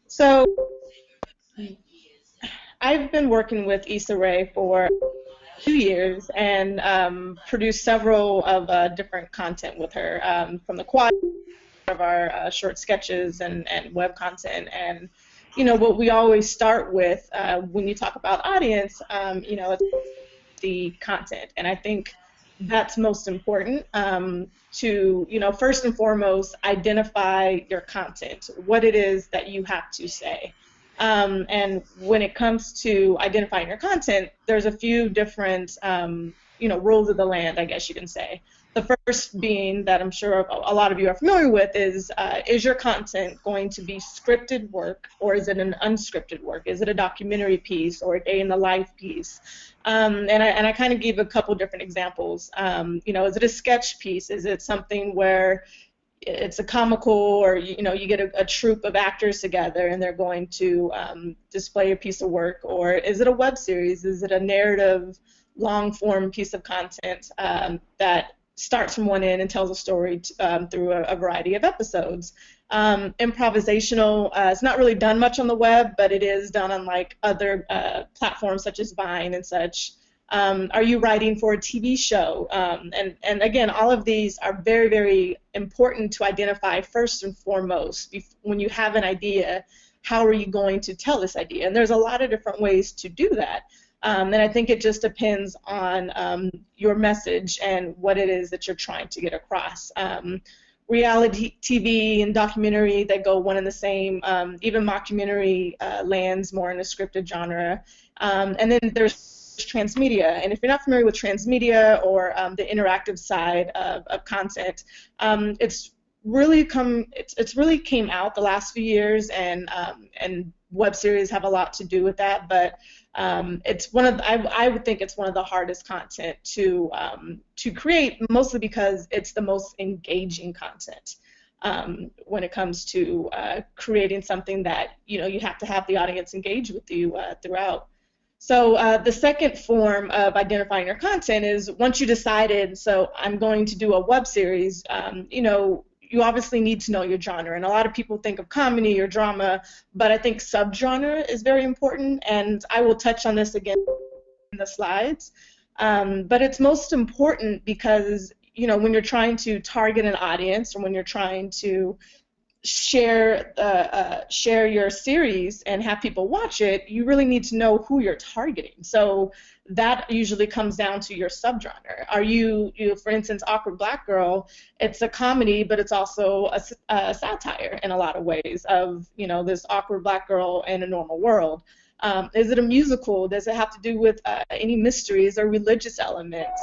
So I've been working with Issa Rae for 2 years and produced several of different content with her, from the quad of our short sketches and web content. And what we always start with when you talk about audience, it's the content. And I think that's most important, to, first and foremost, identify your content, what it is that you have to say. And when it comes to identifying your content, there's a few different, rules of the land, I guess you can say. The first being that I'm sure a lot of you are familiar with is your content going to be scripted work, or is it an unscripted work? Is it a documentary piece or a day in the life piece? And I kind of gave a couple different examples. Is it a sketch piece? Is it something where it's a comical, or you get a troupe of actors together and they're going to display a piece of work? Or is it a web series? Is it a narrative, long form piece of content that starts from one end and tells a story through a variety of episodes? Improvisational, it's not really done much on the web, but it is done on like other platforms such as Vine and such. Are you writing for a TV show? And again, all of these are very, very important to identify first and foremost. When you have an idea, how are you going to tell this idea? And there's a lot of different ways to do that. And I think it just depends on your message and what it is that you're trying to get across. Reality TV and documentary, they go one and the same. Even mockumentary lands more in the scripted genre. And then there's transmedia, and if you're not familiar with transmedia or the interactive side of content, it's really came out the last few years, and web series have a lot to do with that. But it's I would think it's one of the hardest content to create, mostly because it's the most engaging content. When it comes to creating something that you have to have the audience engage with you throughout. So the second form of identifying your content is, once you decided, so I'm going to do a web series, you obviously need to know your genre. And a lot of people think of comedy or drama, but I think subgenre is very important, and I will touch on this again in the slides. But it's most important because, when you're trying to target an audience, or when you're trying to share your series and have people watch it, you really need to know who you're targeting. So that usually comes down to your subgenre. Are you for instance, Awkward Black Girl, it's a comedy, but it's also a satire in a lot of ways of, this awkward black girl in a normal world. Is it a musical? Does it have to do with any mysteries or religious elements?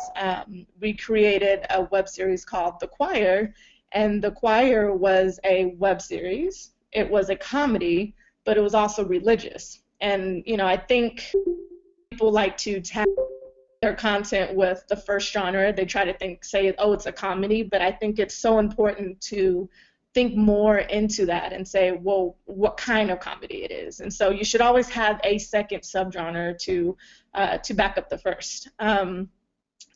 We created a web series called The Choir, and The Choir was a web series. It was a comedy, but it was also religious. And, I think people like to tag their content with the first genre. They try to say, oh, it's a comedy, but I think it's so important to think more into that and say, well, what kind of comedy it is. And so you should always have a second subgenre to back up the first.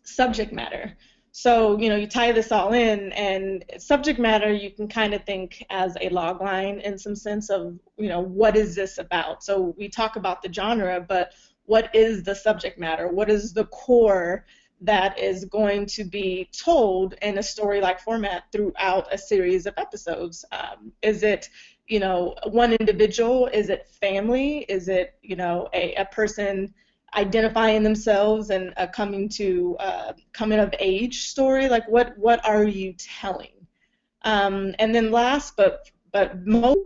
Subject matter. So, you tie this all in, and subject matter, you can kind of think as a log line in some sense of, what is this about? So we talk about the genre, but what is the subject matter? What is the core that is going to be told in a story-like format throughout a series of episodes? Is it, one individual? Is it family? Is it, a person identifying themselves and a coming of age story? Like, what are you telling? And then last but most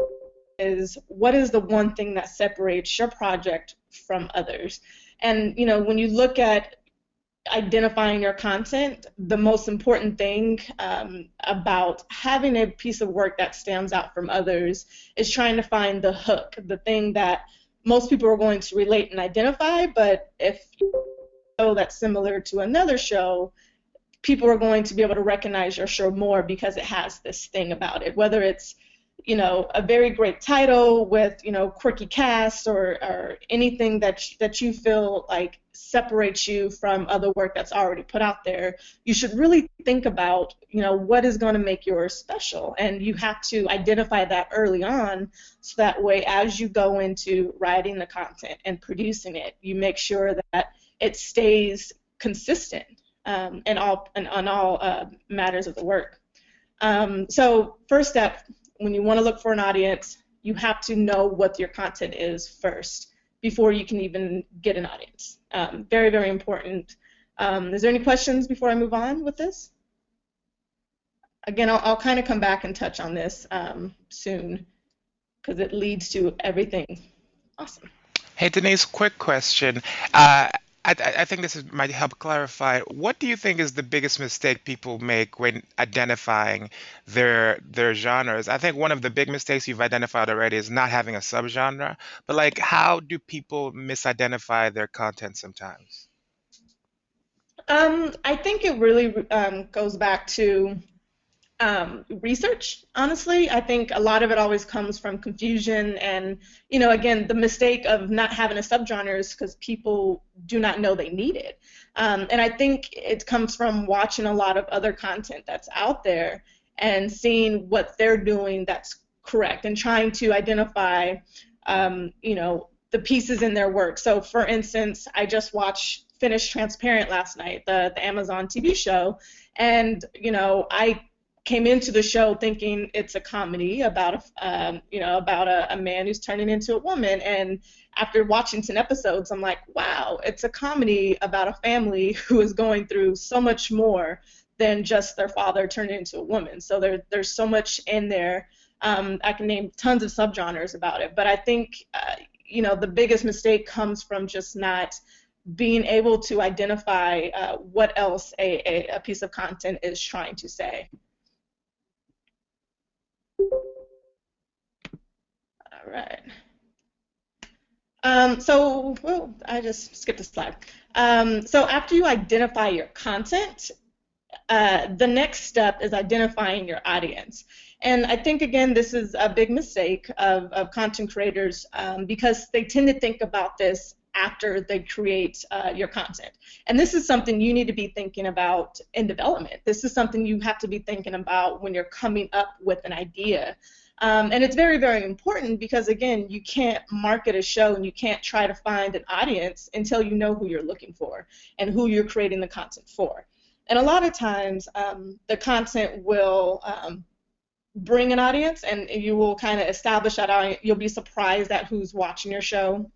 is, what is the one thing that separates your project from others? And when you look at identifying your content, the most important thing about having a piece of work that stands out from others is trying to find the hook, the thing that most people are going to relate and identify. But if you know that's similar to another show, people are going to be able to recognize your show more because it has this thing about it, whether it's a very great title with, quirky cast or anything that you feel like separates you from other work that's already put out there, you should really think about, what is going to make yours special. And you have to identify that early on, so that way as you go into writing the content and producing it, you make sure that it stays consistent on all matters of the work. So first step, when you want to look for an audience, you have to know what your content is first before you can even get an audience. Very, very important. Is there any questions before I move on with this? Again, I'll kind of come back and touch on this soon, because it leads to everything. Awesome. Hey, Denise, quick question. I think might help clarify. What do you think is the biggest mistake people make when identifying their genres? I think one of the big mistakes you've identified already is not having a subgenre. But like, how do people misidentify their content sometimes? I think it really goes back to research, honestly. I think a lot of it always comes from confusion and, again, the mistake of not having a subgenre is because people do not know they need it. And I think it comes from watching a lot of other content that's out there and seeing what they're doing that's correct and trying to identify, the pieces in their work. So, for instance, I just finished Transparent last night, the Amazon TV show, and, I came into the show thinking it's a comedy about a man who's turning into a woman, and after watching 10 episodes, I'm like, wow, it's a comedy about a family who is going through so much more than just their father turning into a woman. So there's so much in there. I can name tons of subgenres about it, but I think the biggest mistake comes from just not being able to identify what else a piece of content is trying to say. All right. I just skipped a slide. So after you identify your content, the next step is identifying your audience. And I think, again, this is a big mistake of content creators because they tend to think about this after they create your content. And this is something you need to be thinking about in development. This is something you have to be thinking about when you're coming up with an idea. And it's very, very important because, again, you can't market a show and you can't try to find an audience until you know who you're looking for and who you're creating the content for. And a lot of times, the content will bring an audience, and you will kind of establish that audience. You'll be surprised at who's watching your show.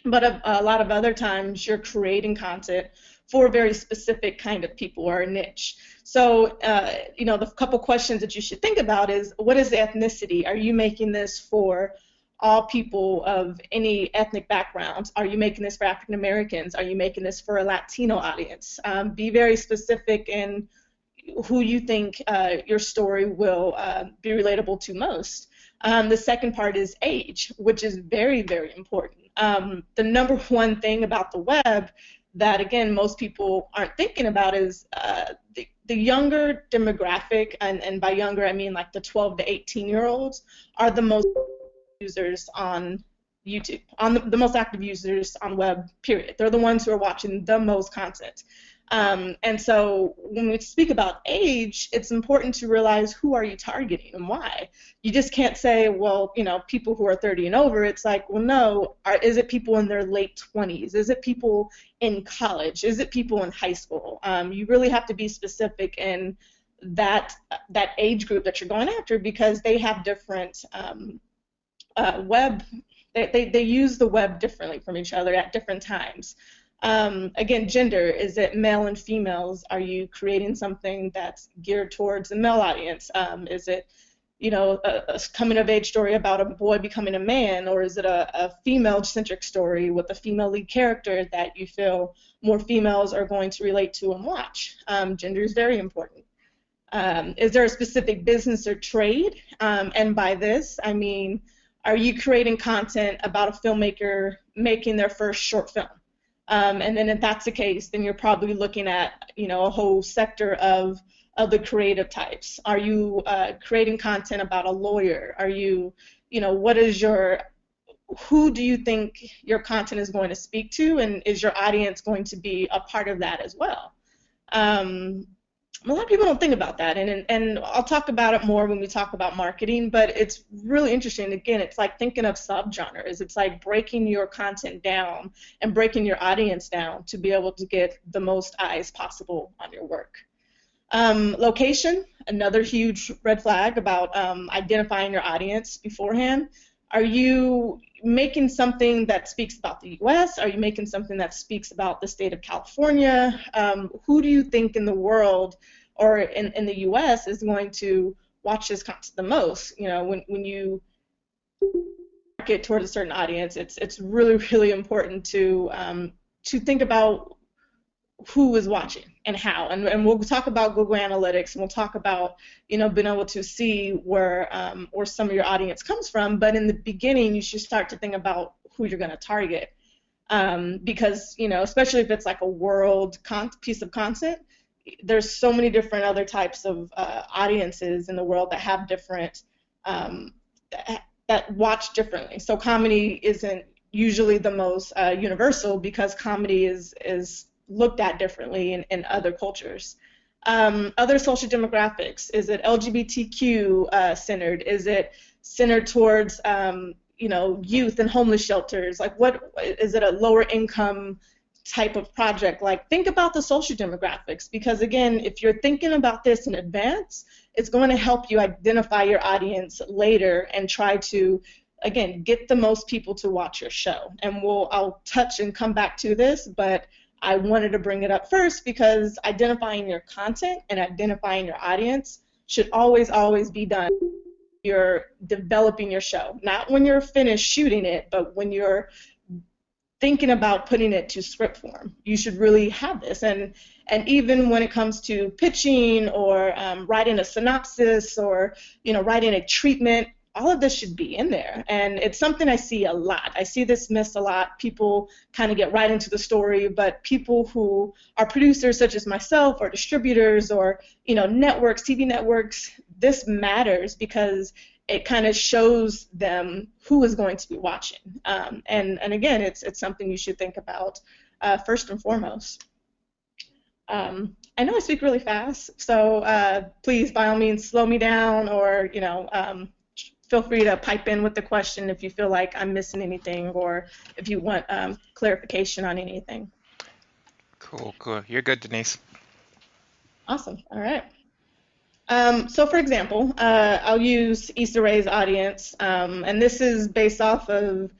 But a lot of other times, you're creating content for a very specific kind of people or a niche. So, the couple questions that you should think about is, what is the ethnicity? Are you making this for all people of any ethnic backgrounds? Are you making this for African Americans? Are you making this for a Latino audience? Be very specific in who you think your story will be relatable to most. The second part is age, which is very, very important. The number one thing about the web that, again, most people aren't thinking about is the younger demographic, and by younger I mean like the 12 to 18-year-olds, are the most users on YouTube, the most active users on web, period. They're the ones who are watching the most content. And so when we speak about age, it's important to realize who are you targeting and why. You just can't say, well, people who are 30 and over. It's like, well, no, is it people in their late 20s? Is it people in college? Is it people in high school? You really have to be specific in that age group that you're going after, because they have different web. They use the web differently from each other at different times. Again, gender, is it male and females? Are you creating something that's geared towards the male audience? Is it, a coming-of-age story about a boy becoming a man, or is it a female-centric story with a female lead character that you feel more females are going to relate to and watch? Gender is very important. Is there a specific business or trade? And by this, I mean, are you creating content about a filmmaker making their first short film? And then if that's the case, then you're probably looking at, a whole sector of of the creative types? Are you creating content about a lawyer? Are you, what is your, who do you think your content is going to speak to, and is your audience going to be a part of that as well? A lot of people don't think about that, and I'll talk about it more when we talk about marketing, but it's really interesting. Again, it's like thinking of subgenres. It's like breaking your content down and breaking your audience down to be able to get the most eyes possible on your work. Location, another huge red flag about identifying your audience beforehand. Are you making something that speaks about the U.S.? Are you making something that speaks about the state of California? Who do you think in the world or in the U.S. is going to watch this content the most? When you market towards a certain audience, it's really, really important to think about who is watching and how, and we'll talk about Google Analytics, and we'll talk about being able to see where some of your audience comes from. But in the beginning, you should start to think about who you're going to target, because especially if it's like a world piece of content, there's so many different other types of audiences in the world that have different that watch differently. So comedy isn't usually the most universal, because comedy is looked at differently in other cultures. Other social demographics, is it LGBTQ centered? Is it centered towards youth and homeless shelters? Like, what is it, a lower income type of project? Like, think about the social demographics, because again, if you're thinking about this in advance, it's going to help you identify your audience later and try to, again, get the most people to watch your show. And I'll touch and come back to this, but I wanted to bring it up first because identifying your content and identifying your audience should always, always be done when you're developing your show. Not when you're finished shooting it, but when you're thinking about putting it to script form. You should really have this. And even when it comes to pitching or writing a synopsis or writing a treatment, all of this should be in there. And it's something I see a lot. I see this missed a lot. People kind of get right into the story, but people who are producers such as myself or distributors or networks, TV networks, this matters because it kind of shows them who is going to be watching. And again, it's something you should think about first and foremost. I know I speak really fast, so please, by all means, slow me down, or feel free to pipe in with the question if you feel like I'm missing anything, or if you want clarification on anything. Cool. You're good, Denise. Awesome. All right. So for example, I'll use Issa Rae's audience, and this is based off of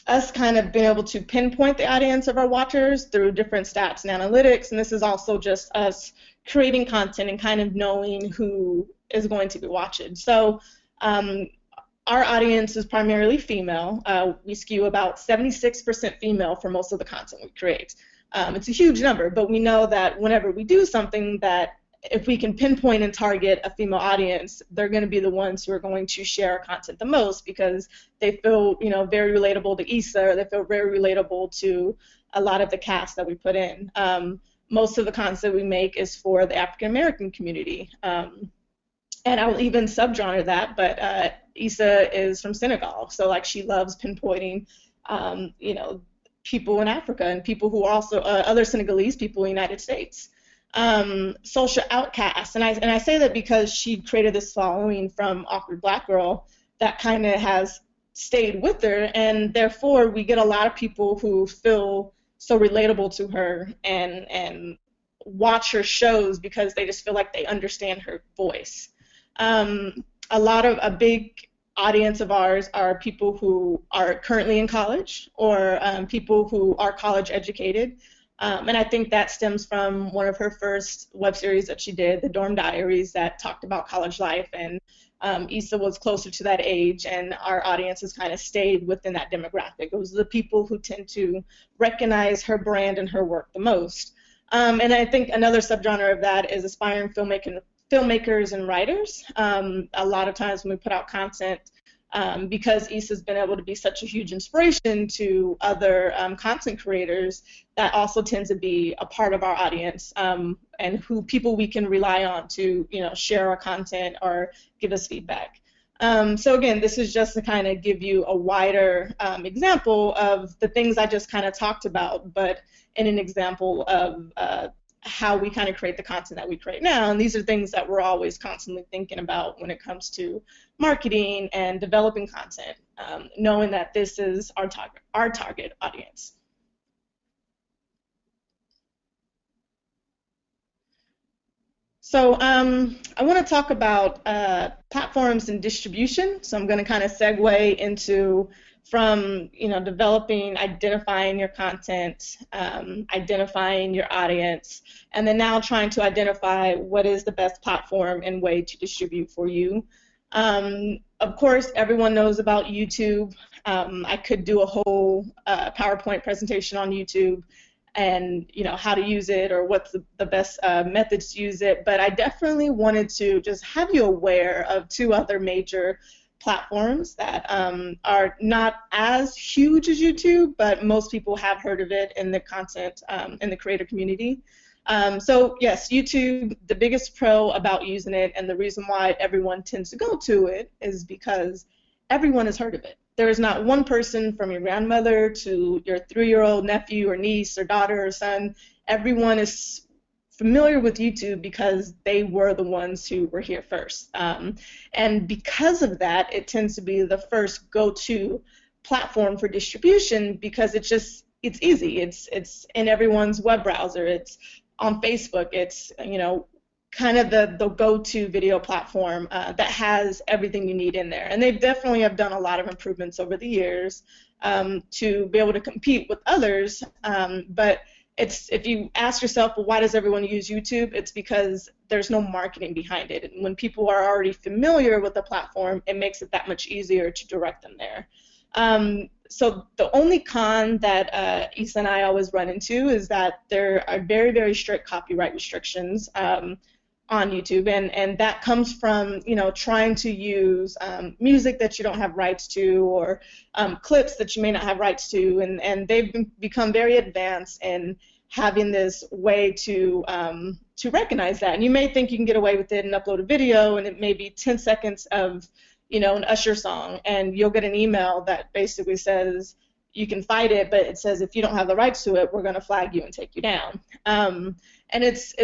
us kind of being able to pinpoint the audience of our watchers through different stats and analytics, and this is also just us creating content and kind of knowing who is going to be watching. So our audience is primarily female. We skew about 76% female for most of the content we create. It's a huge number, but we know that whenever we do something, that if we can pinpoint and target a female audience, they're going to be the ones who are going to share our content the most, because they feel very relatable to Issa, or they feel very relatable to a lot of the cast that we put in. Most of the content we make is for the African American community. And I'll even subgenre that, but Issa is from Senegal, so like she loves pinpointing, people in Africa and people who are also other Senegalese people in the United States. Social outcasts, and I say that because she created this following from Awkward Black Girl that kind of has stayed with her, and therefore we get a lot of people who feel so relatable to her and watch her shows because they just feel like they understand her voice. A big audience of ours are people who are currently in college, or people who are college educated. And I think that stems from one of her first web series that she did, The Dorm Diaries, that talked about college life. And Issa was closer to that age, and our audience has kind of stayed within that demographic. It was the people who tend to recognize her brand and her work the most. And I think another subgenre of that is aspiring filmmakers and writers. A lot of times when we put out content, because Issa's been able to be such a huge inspiration to other content creators that also tend to be a part of our audience, and who people we can rely on to, share our content or give us feedback. So again, this is just to kind of give you a wider example of the things I just kind of talked about, but in an example of how we kind of create the content that we create now. And these are things that we're always constantly thinking about when it comes to marketing and developing content, knowing that this is our target audience. So I want to talk about platforms and distribution. So I'm going to kind of segue into from developing, identifying your content, identifying your audience, and then now trying to identify what is the best platform and way to distribute for you. Of course, everyone knows about YouTube. I could do a whole PowerPoint presentation on YouTube and how to use it or what's the best methods to use it, but I definitely wanted to just have you aware of two other major platforms that are not as huge as YouTube, but most people have heard of it in the content, in the creator community. So yes, YouTube, the biggest pro about using it and the reason why everyone tends to go to it is because everyone has heard of it. There is not one person from your grandmother to your 3-year-old nephew or niece or daughter or son. Everyone is familiar with YouTube because they were the ones who were here first. And because of that, it tends to be the first go-to platform for distribution because it's easy. It's in everyone's web browser. It's on Facebook. It's kind of the go-to video platform that has everything you need in there. And they definitely have done a lot of improvements over the years to be able to compete with others. But if you ask yourself, well, why does everyone use YouTube? It's because there's no marketing behind it. And when people are already familiar with the platform, it makes it that much easier to direct them there. So the only con that Issa and I always run into is that there are very, very strict copyright restrictions on YouTube, and that comes from trying to use music that you don't have rights to or clips that you may not have rights to, and they've become very advanced in having this way to recognize that. And you may think you can get away with it and upload a video, and it may be 10 seconds of an Usher song, and you'll get an email that basically says you can fight it, but it says if you don't have the rights to it, we're going to flag you and take you down. And it's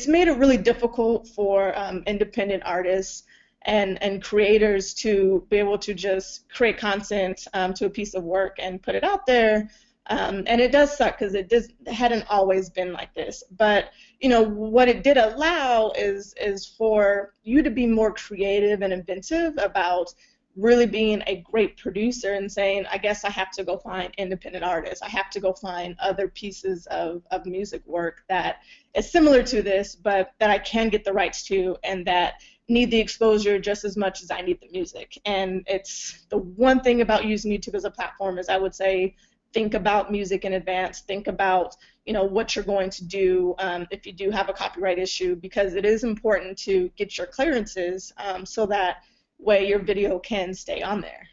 made it really difficult for independent artists and creators to be able to just create content to a piece of work and put it out there. And it does suck because it hadn't always been like this. But what it did allow is for you to be more creative and inventive about really being a great producer and saying, I guess I have to go find independent artists. I have to go find other pieces of music work that is similar to this, but that I can get the rights to and that need the exposure just as much as I need the music. And it's the one thing about using YouTube as a platform is I would say think about music in advance. Think about what you're going to do if you do have a copyright issue, because it is important to get your clearances so that way your video can stay on there.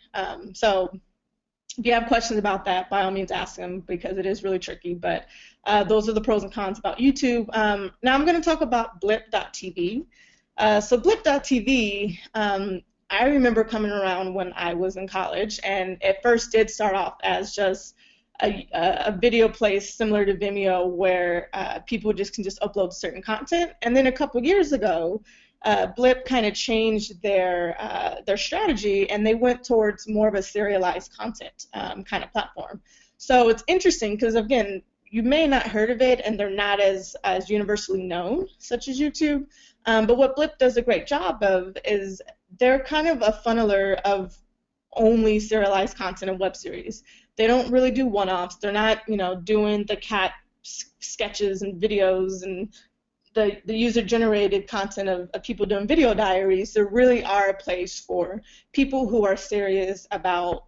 So if you have questions about that, by all means ask them because it is really tricky, but those are the pros and cons about YouTube. Now I'm going to talk about Blit.tv. So Blit.tv, I remember coming around when I was in college, and it first did start off as just a video place similar to Vimeo where people can just upload certain content, and then a couple years ago Blit kind of changed their strategy, and they went towards more of a serialized content kind of platform. So it's interesting because, again, you may not heard of it, and they're not as universally known, such as YouTube. But what Blit does a great job of is they're kind of a funneler of only serialized content and web series. They don't really do one-offs. They're not, doing the cat sketches and videos and the user-generated content of people doing video diaries. There really are a place for people who are serious about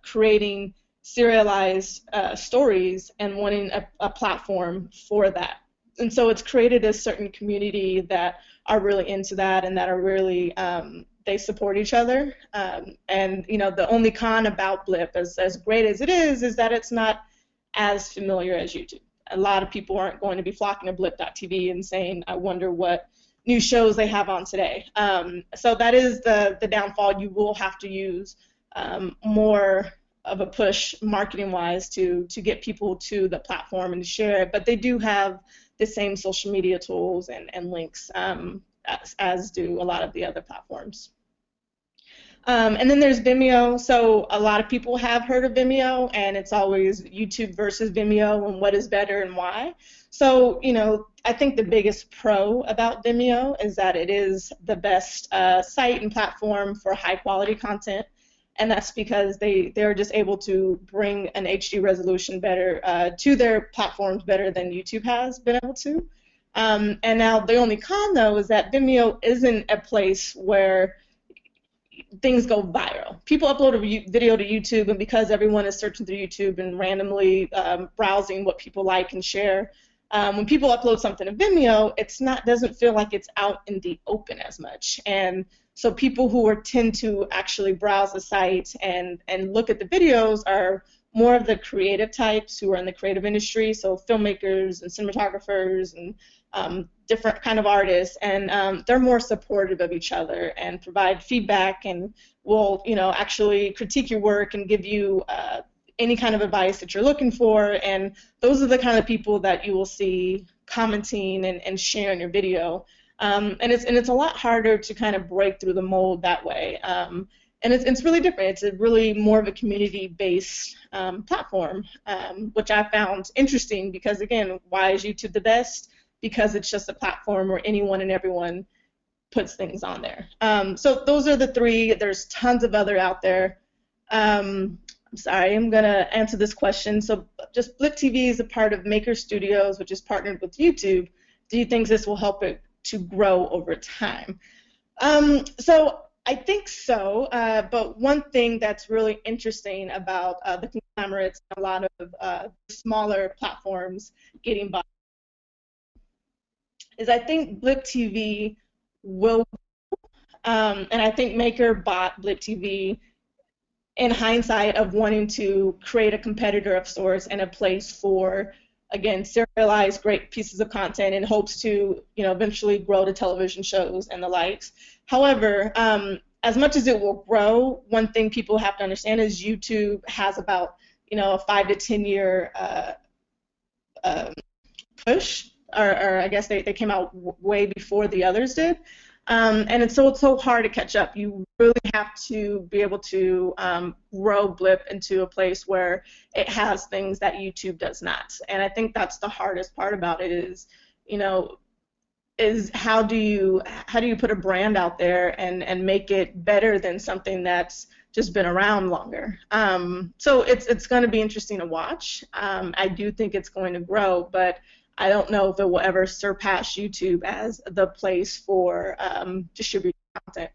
creating serialized stories and wanting a platform for that. And so it's created a certain community that are really into that and that are really they support each other. And the only con about Blip, as great as it is that it's not as familiar as YouTube. A lot of people aren't going to be flocking to blip.tv and saying, I wonder what new shows they have on today. So that is the downfall. You will have to use more of a push marketing-wise to get people to the platform and to share it. But they do have the same social media tools and links as do a lot of the other platforms. And then there's Vimeo. So a lot of people have heard of Vimeo, and it's always YouTube versus Vimeo and what is better and why. So, I think the biggest pro about Vimeo is that it is the best site and platform for high-quality content, and that's because they're just able to bring an HD resolution better to their platforms better than YouTube has been able to. And now the only con, though, is that Vimeo isn't a place where things go viral. People upload a video to YouTube, and because everyone is searching through YouTube and randomly browsing what people like and share, when people upload something to Vimeo, doesn't feel like it's out in the open as much. And so people who tend to actually browse the site and look at the videos are more of the creative types who are in the creative industry, so filmmakers and cinematographers and different kind of artists, and they're more supportive of each other and provide feedback and will, actually critique your work and give you any kind of advice that you're looking for. And those are the kind of people that you will see commenting and sharing your video. And it's a lot harder to kind of break through the mold that way. And it's really different. It's really more of a community-based platform, which I found interesting because, again, why is YouTube the best? Because it's just a platform where anyone and everyone puts things on there. So those are the three. There's tons of other out there. I'm sorry, I'm going to answer this question. So just Blit TV is a part of Maker Studios, which is partnered with YouTube. Do you think this will help it to grow over time? So I think so, but one thing that's really interesting about the conglomerates and a lot of smaller platforms getting by is I think Blit TV will, and I think Maker bought Blit TV in hindsight of wanting to create a competitor of sorts and a place for, again, serialized great pieces of content in hopes to, eventually grow to television shows and the likes. However, as much as it will grow, one thing people have to understand is YouTube has about, a 5 to 10 year push, or I guess they came out way before the others did. And it's so hard to catch up. You really have to be able to grow Blip into a place where it has things that YouTube does not. And I think that's the hardest part about it is how do you put a brand out there and make it better than something that's just been around longer. So it's going to be interesting to watch. I do think it's going to grow, but I don't know if it will ever surpass YouTube as the place for distributing content.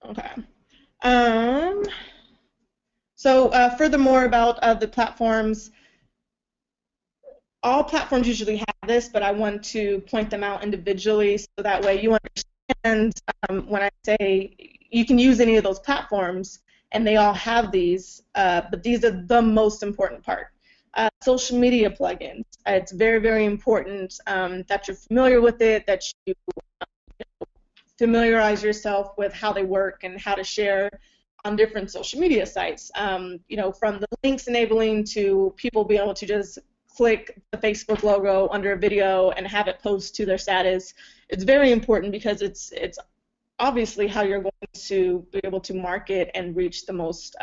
Okay. So furthermore about the platforms, all platforms usually have this, but I want to point them out individually so that way you understand when I say you can use any of those platforms, and they all have these, but these are the most important part. Social media plugins. It's very, very important that you're familiar with it, that you familiarize yourself with how they work and how to share on different social media sites. From the links enabling to people being able to just click the Facebook logo under a video and have it post to their status. It's very important because it's obviously how you're going to be able to market and reach the most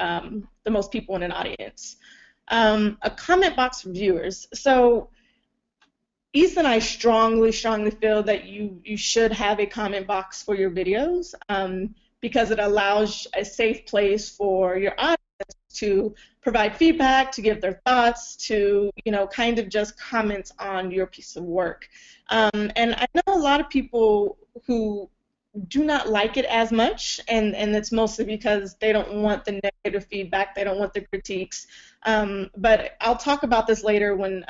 people in an audience. A comment box for viewers. So Issa and I strongly feel that you should have a comment box for your videos because it allows a safe place for your audience to provide feedback, to give their thoughts, to kind of just comment on your piece of work. And I know a lot of people who do not like it as much, and it's mostly because they don't want the negative feedback, they don't want the critiques. But I'll talk about this later when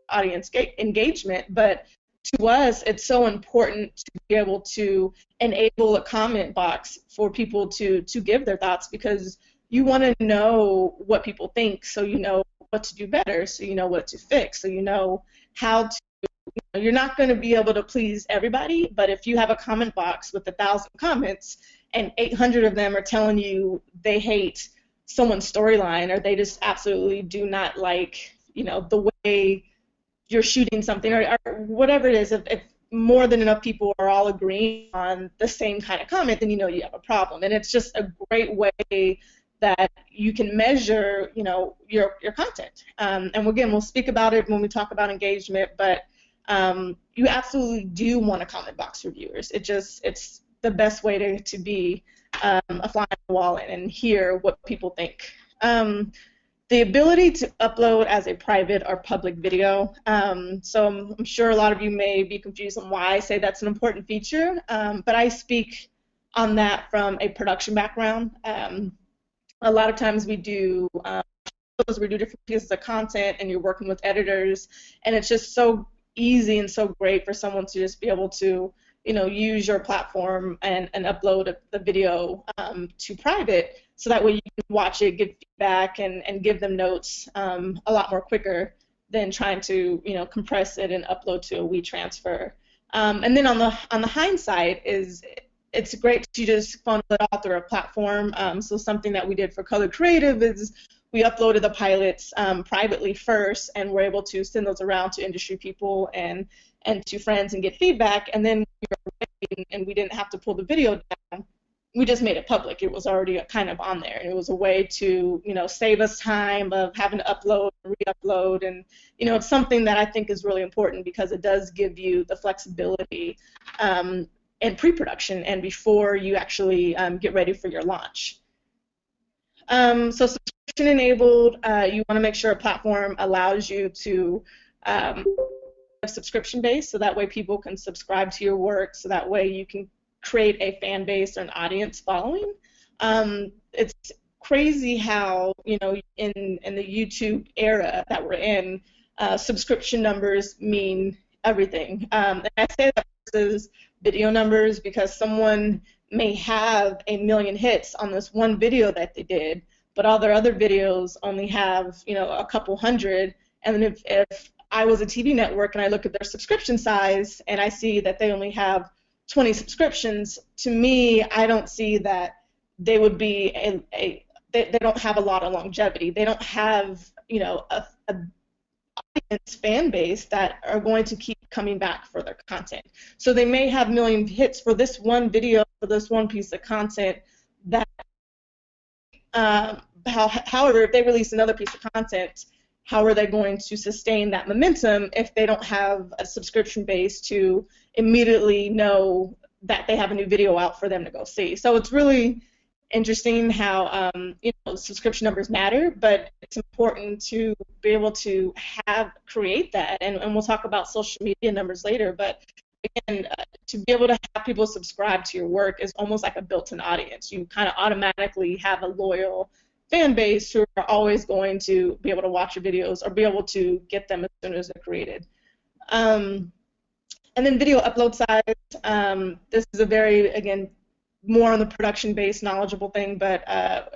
audience engagement, but to us, it's so important to be able to enable a comment box for people to give their thoughts, because you want to know what people think, so you know what to do better, so you know what to fix, so you know how to. You're not going to be able to please everybody, but if you have a comment box with 1,000 comments and 800 of them are telling you they hate someone's storyline, or they just absolutely do not like, the way you're shooting something, or whatever it is, if more than enough people are all agreeing on the same kind of comment, then you know you have a problem. And it's just a great way that you can measure, your content. And again, we'll speak about it when we talk about engagement, but you absolutely do want a comment box for viewers. It's the best way to be a fly on the wall and hear what people think. The ability to upload as a private or public video. So I'm sure a lot of you may be confused on why I say that's an important feature, but I speak on that from a production background. A lot of times we do different pieces of content, and you're working with editors, and it's just so easy and so great for someone to just be able to use your platform and upload the video to private, so that way you can watch it, give feedback, and give them notes a lot more quicker than trying to compress it and upload to a WeTransfer. And then on the hindsight is, it's great to just funnel it out through a platform. So something that we did for Color Creative is we uploaded the pilots privately first, and we're able to send those around to industry people and to friends and get feedback. And then we were ready, and we didn't have to pull the video down. We just made it public. It was already kind of on there, and it was a way to save us time of having to upload and re-upload. And it's something that I think is really important, because it does give you the flexibility in pre-production and before you actually get ready for your launch. So subscription enabled, you want to make sure a platform allows you to subscription based, so that way people can subscribe to your work, so that way you can create a fan base or an audience following. It's crazy how in the YouTube era that we're in, subscription numbers mean everything. And I say that versus video numbers, because someone may have 1 million hits on this one video that they did, but all their other videos only have a couple hundred. And then if I was a TV network and I look at their subscription size and I see that they only have 20 subscriptions, to me, I don't see that they would be they don't have a lot of longevity. They don't have a audience fan base that are going to keep coming back for their content. So they may have 1 million hits for this one video, for this one piece of content. That however, if they release another piece of content, how are they going to sustain that momentum if they don't have a subscription base to immediately know that they have a new video out for them to go see? So it's really interesting how subscription numbers matter, but it's important to be able to create that, and we'll talk about social media numbers later. But again, to be able to have people subscribe to your work is almost like a built-in audience. You kind of automatically have a loyal fan base who are always going to be able to watch your videos or be able to get them as soon as they're created. And then video upload size. This is a very, again, more on the production-based, knowledgeable thing, but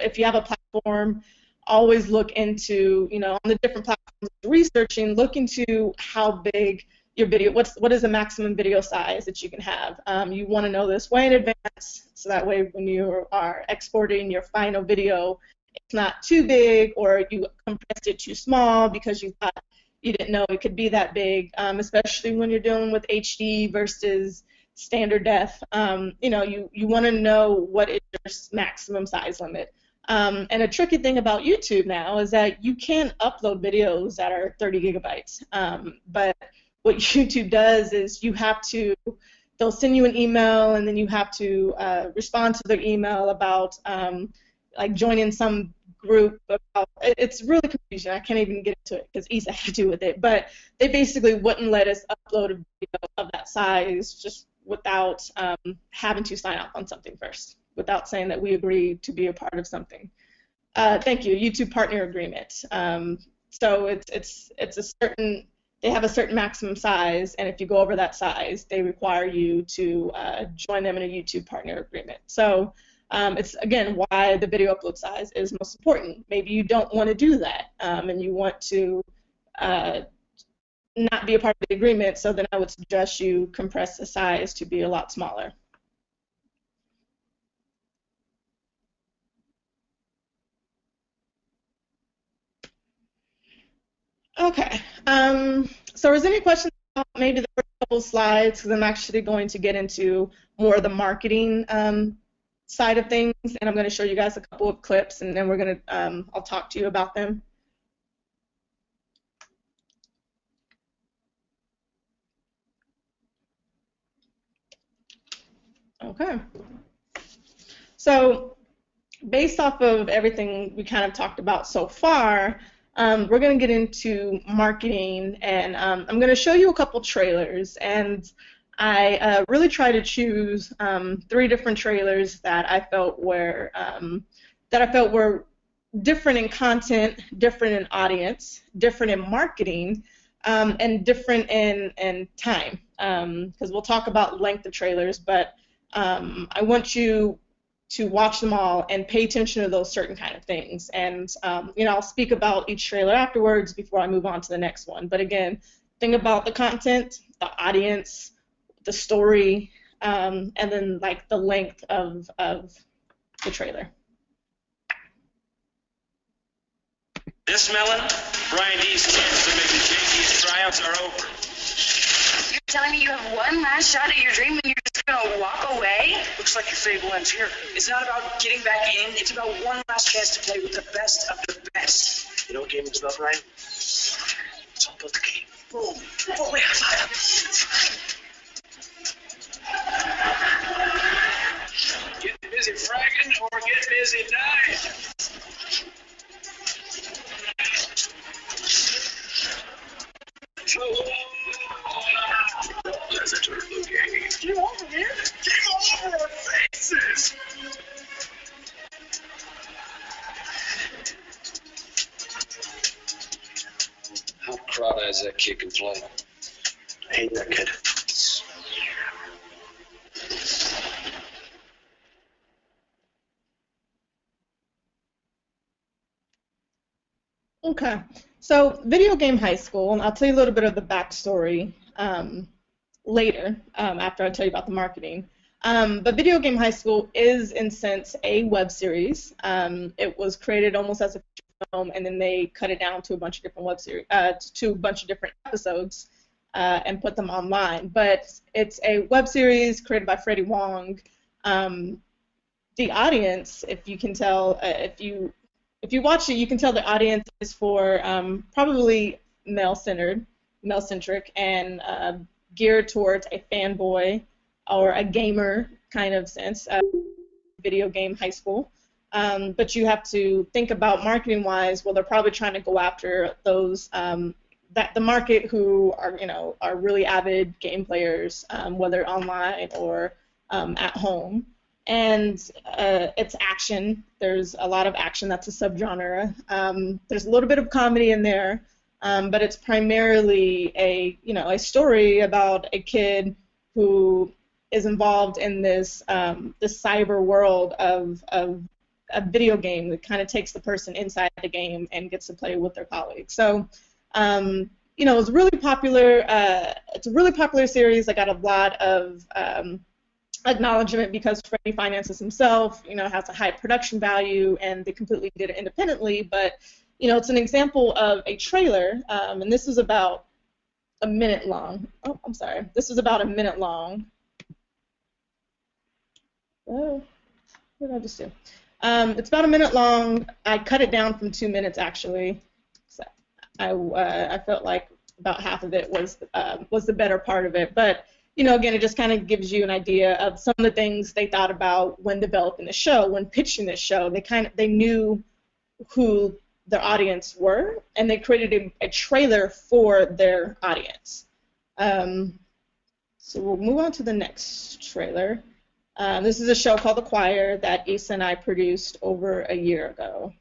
if you have a platform, always look into, on the different platforms, researching, look into how big your video, what is the maximum video size that you can have. You want to know this way in advance, so that way when you are exporting your final video, it's not too big, or you compressed it too small because you thought you didn't know it could be that big, especially when you're dealing with HD versus standard def. You want to know what is your maximum size limit. And a tricky thing about YouTube now is that you can upload videos that are 30 gigabytes. But what YouTube does is they'll send you an email, and then you have to respond to their email about like joining some group. It's really confusing. I can't even get into it because Issa had to do with it. But they basically wouldn't let us upload a video of that size just without having to sign off on something first, without saying that we agree to be a part of something. Thank you, YouTube partner agreement. So it's a certain they have a certain maximum size, and if you go over that size, they require you to join them in a YouTube partner agreement. So it's, again, why the video upload size is most important. Maybe you don't want to do that, and you want to not be a part of the agreement, so then I would suggest you compress the size to be a lot smaller. Okay, so is there any questions about maybe the first couple slides, because I'm actually going to get into more of the marketing side of things, and I'm going to show you guys a couple of clips, and then we're going to, I'll talk to you about them. Okay. So based off of everything we kind of talked about so far, we're going to get into marketing, and I'm going to show you a couple trailers, and I really try to choose 3 different trailers that I felt were different in content, different in audience, different in marketing, and different in time. Because we'll talk about length of trailers, but I want you to watch them all and pay attention to those certain kind of things. And I'll speak about each trailer afterwards before I move on to the next one. But again, think about the content, the audience, the story, and then like the length of the trailer. This melon, Brian D's chances of making JD's tryouts are over. You're telling me you have one last shot at your dream and you're just gonna walk away? Looks like your fable ends here. It's not about getting back in, it's about one last chance to play with the best of the best. You know what gaming's about, Brian? It's all about the game. Boom. Fully outside. Get busy fragging or get busy dying. That's a turtle game. Get over here. Get over our faces. How crowd-eyed that kid can play. I hate that kid. Okay, so Video Game High School, and I'll tell you a little bit of the backstory later after I tell you about the marketing. But Video Game High School is, in a sense, a web series. It was created almost as a feature film, and then they cut it down to a bunch of different web series, to a bunch of different episodes, and put them online. But it's a web series created by Freddie Wong. The audience, if you can tell, if you watch it, you can tell the audience is for probably male-centric, and geared towards a fanboy or a gamer kind of sense. Video Game High School. But you have to think about marketing-wise. Well, they're probably trying to go after those the market who are really avid game players, whether online or at home. And it's action. There's a lot of action. That's a subgenre. There's a little bit of comedy in there, but it's primarily a story about a kid who is involved in this cyber world of a video game that kind of takes the person inside the game and gets to play with their colleagues. So it's really popular. It's a really popular series. I got a lot of acknowledgement because Freddie finances himself, has a high production value, and they completely did it independently. But, it's an example of a trailer, and this is about a minute long. Oh, I'm sorry. This is about a minute long. Oh, what did I just do? It's about a minute long. I cut it down from 2 minutes, actually. So I felt like about half of it was the better part of it. But again, it just kind of gives you an idea of some of the things they thought about when developing the show, when pitching this show. They knew who their audience were, and they created a trailer for their audience. So we'll move on to the next trailer. This is a show called The Choir that Issa and I produced over a year ago.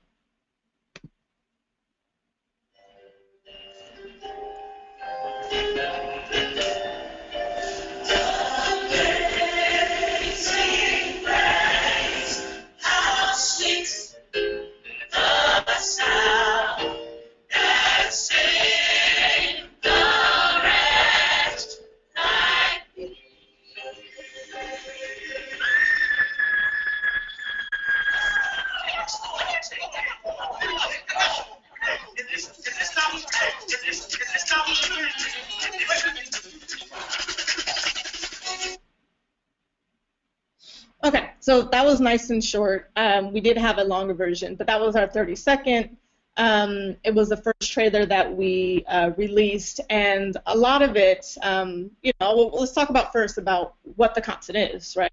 So that was nice and short. We did have a longer version, but that was our 30-second. It was the first trailer that we released, and a lot of it, let's talk about first about what the content is, right?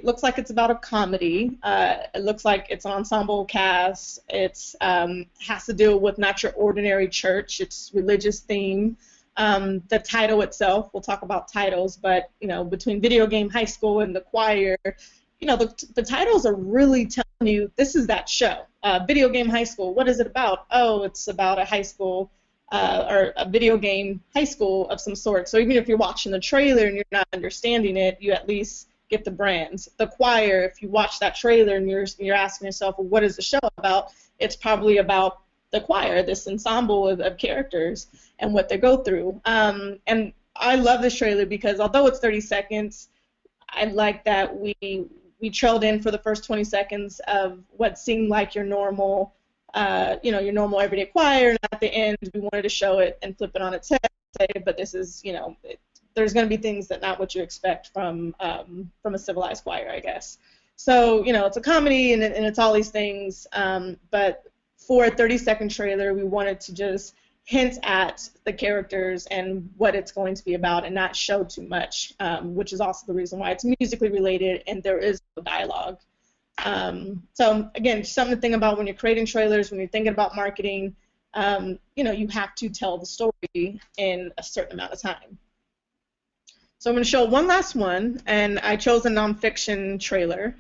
Looks like it's about a comedy. It looks like it's an ensemble cast. It's has to do with not your ordinary church. It's religious theme. The title itself, we'll talk about titles, but between Video Game High School and The Choir, the titles are really telling you this is that show. Video Game High School, what is it about? Oh, it's about a high school or a video game high school of some sort. So even if you're watching the trailer and you're not understanding it, you at least get the brands. The Choir, if you watch that trailer and you're asking yourself, well, what is the show about? It's probably about the choir, this ensemble of characters and what they go through. And I love this trailer because although it's 30 seconds, I like that we trailed in for the first 20 seconds of what seemed like your normal, your normal everyday choir, and at the end we wanted to show it and flip it on its head, say, but this is, there's going to be things that not what you expect from a civilized choir, I guess. So, it's a comedy and it's all these things, but for a 30-second trailer, we wanted to just hint at the characters and what it's going to be about and not show too much, which is also the reason why it's musically related and there is no dialogue. So, again, something to think about when you're creating trailers, when you're thinking about marketing, you have to tell the story in a certain amount of time. So I'm going to show one last one, and I chose a nonfiction trailer.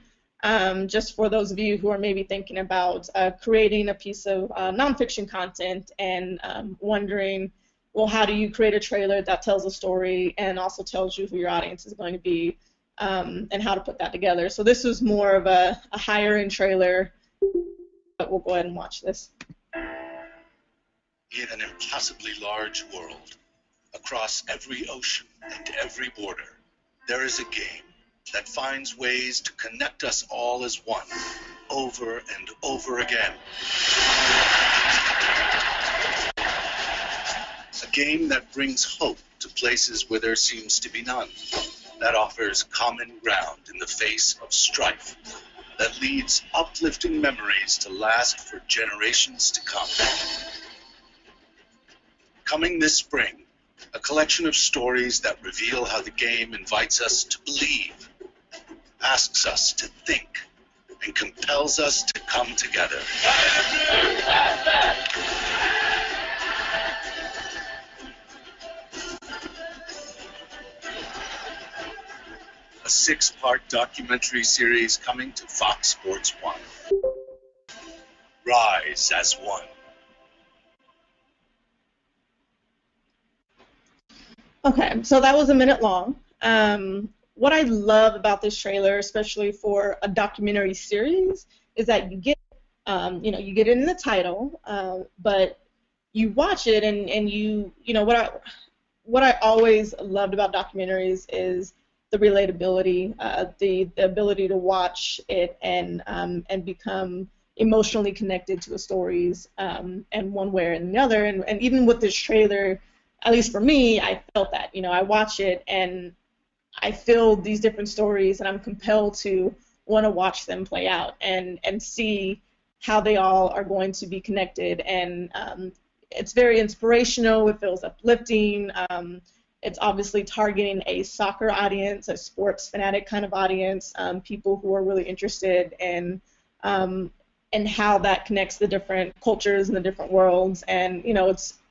Just for those of you who are maybe thinking about creating a piece of nonfiction content and wondering, well, how do you create a trailer that tells a story and also tells you who your audience is going to be and how to put that together. So this was more of a higher-end trailer, but we'll go ahead and watch this. In an impossibly large world, across every ocean and every border, there is a game that finds ways to connect us all as one, over and over again. A game that brings hope to places where there seems to be none, that offers common ground in the face of strife, that leads uplifting memories to last for generations to come. Coming this spring, a collection of stories that reveal how the game invites us to believe, asks us to think, and compels us to come together. A 6-part documentary series coming to Fox Sports 1. Rise as One. Okay, so that was a minute long. What I love about this trailer, especially for a documentary series, is that you get, you get it in the title, but you watch it and what I always loved about documentaries is the relatability, the ability to watch it and become emotionally connected to the stories, and one way or another. And even with this trailer, at least for me, I felt that. I watch it and I feel these different stories, and I'm compelled to want to watch them play out and see how they all are going to be connected. And it's very inspirational. It feels uplifting. It's obviously targeting a soccer audience, a sports fanatic kind of audience, people who are really interested in how that connects the different cultures and the different worlds. And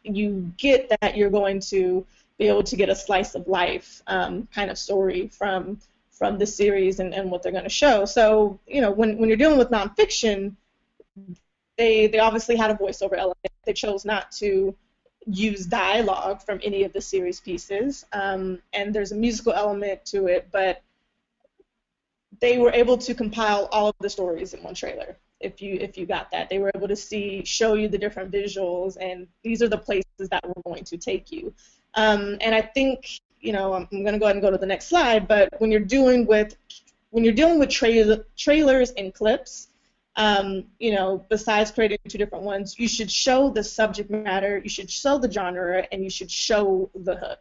you get that you're going to be able to get a slice of life kind of story from the series and what they're going to show. So when you're dealing with nonfiction, they obviously had a voiceover element. They chose not to use dialogue from any of the series pieces, and there's a musical element to it, but they were able to compile all of the stories in one trailer. If you got that, they were able to show you the different visuals, and these are the places that we're going to take you. And I think I'm going to go ahead and go to the next slide. But when you're dealing with trailers and clips, besides creating 2 different ones, you should show the subject matter, you should show the genre, and you should show the hook.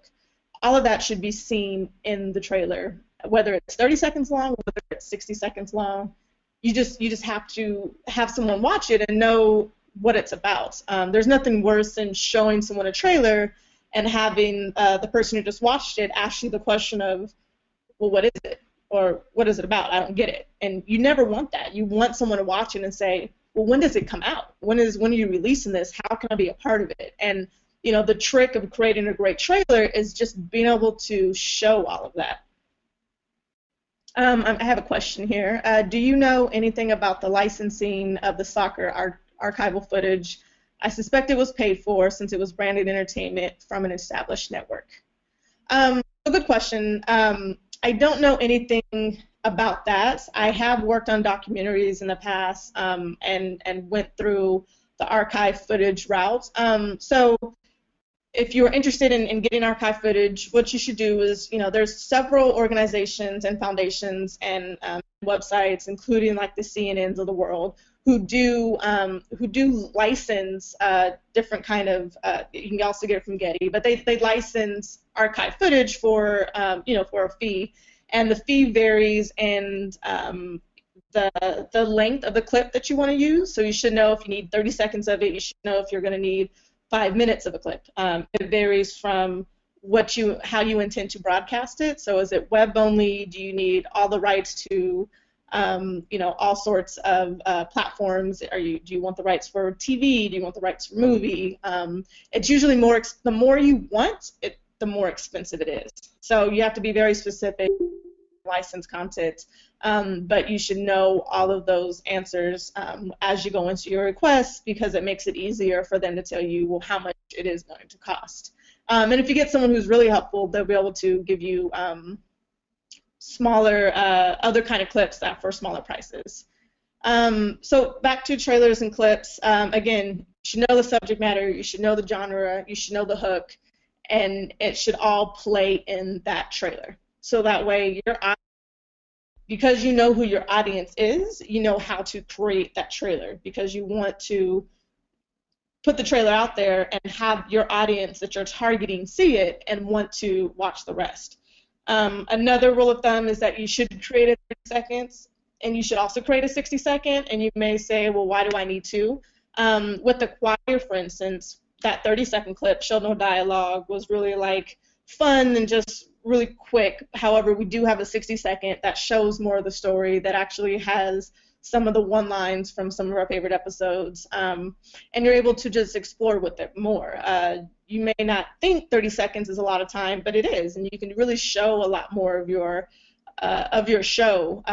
All of that should be seen in the trailer whether it's 30 seconds long, whether it's 60 seconds long. You just have to have someone watch it and know what it's about. There's nothing worse than showing someone a trailer and having the person who just watched it ask you the question of, well, what is it? Or what is it about? I don't get it. And you never want that. You want someone to watch it and say, well, when does it come out? When are you releasing this? How can I be a part of it? And the trick of creating a great trailer is just being able to show all of that. I have a question here. Do you know anything about the licensing of the soccer archival footage? I suspect it was paid for since it was branded entertainment from an established network. A good question. I don't know anything about that. I have worked on documentaries in the past and went through the archive footage route. So if you're interested in getting archive footage, what you should do is, there's several organizations and foundations and websites, including like the CNNs of the world, who do license different kind of. You can also get it from Getty, but they license archive footage for for a fee, and the fee varies in the length of the clip that you want to use. So you should know if you need 30 seconds of it. You should know if you're going to need 5 minutes of a clip. It varies from how you intend to broadcast it. So is it web only? Do you need all the rights to all sorts of platforms? Do you want the rights for TV? Do you want the rights for movie? It's usually the more you want, the more expensive it is. So you have to be very specific, license content, but you should know all of those answers as you go into your request, because it makes it easier for them to tell you, well, how much it is going to cost. And if you get someone who's really helpful, they'll be able to give you smaller, other kind of clips that for smaller prices. So back to trailers and clips. Again, you should know the subject matter, you should know the genre, you should know the hook, and it should all play in that trailer. So that way, because you know who your audience is, you know how to create that trailer, because you want to put the trailer out there and have your audience that you're targeting see it and want to watch the rest. Another rule of thumb is that you should create a 30 seconds, and you should also create a 60 second, and you may say, well, why do I need two? With The Choir, for instance, that 30-second clip, showed no dialogue, was really like fun and just really quick. However, we do have a 60-second that shows more of the story, that actually has some of the one-lines from some of our favorite episodes, and you're able to just explore with it more. You may not think 30 seconds is a lot of time, but it is, and you can really show a lot more of your show,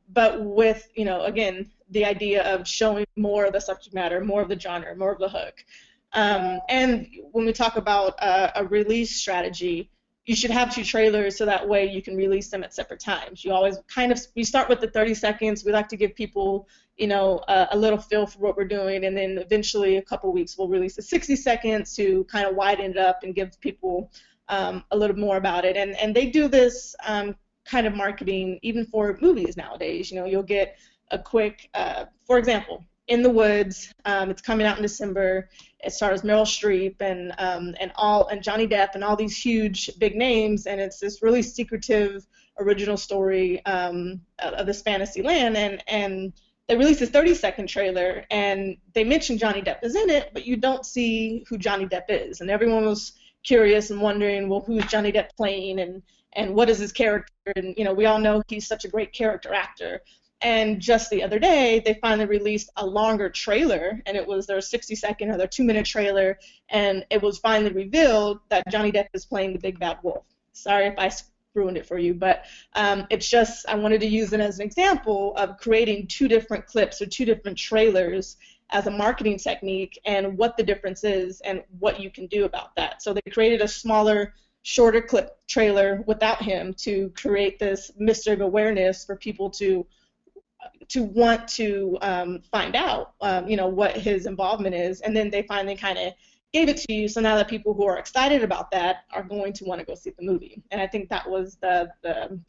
but with, again, the idea of showing more of the subject matter, more of the genre, more of the hook. And when we talk about a release strategy, you should have two trailers so that way you can release them at separate times. You always we start with the 30 seconds. We like to give people, a little feel for what we're doing, and then eventually a couple weeks we'll release the 60 seconds to kind of widen it up and give people a little more about it. And they do this kind of marketing even for movies nowadays. You'll get a quick, for example, In the Woods. It's coming out in December. It stars Meryl Streep and Johnny Depp and all these huge big names, and it's this really secretive original story of this fantasy land. And they released a 30-second trailer, and they mention Johnny Depp is in it, but you don't see who Johnny Depp is, and everyone was curious and wondering, well, who's Johnny Depp playing, and what is his character? And we all know he's such a great character actor. And just the other day, they finally released a longer trailer, and it was their 60-second or their 2-minute trailer, and it was finally revealed that Johnny Depp is playing the big bad wolf. Sorry if I ruined it for you, but it's just, I wanted to use it as an example of creating two different clips or two different trailers as a marketing technique, and what the difference is and what you can do about that. So they created a smaller, shorter clip trailer without him to create this mystery of awareness for people to want to find out, what his involvement is, and then they finally kind of gave it to you. So now that people who are excited about that are going to want to go see the movie, and I think that was the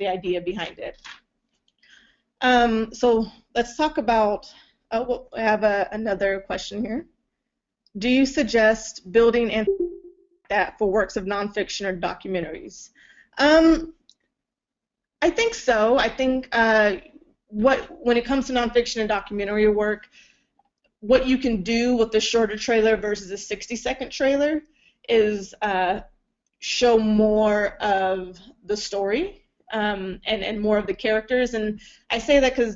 idea behind it. So let's talk about. Oh, I have another question here. Do you suggest building and that for works of nonfiction or documentaries? I I think so. I think when it comes to nonfiction and documentary work, what you can do with the shorter trailer versus a 60-second trailer is show more of the story, and more of the characters. And I say that because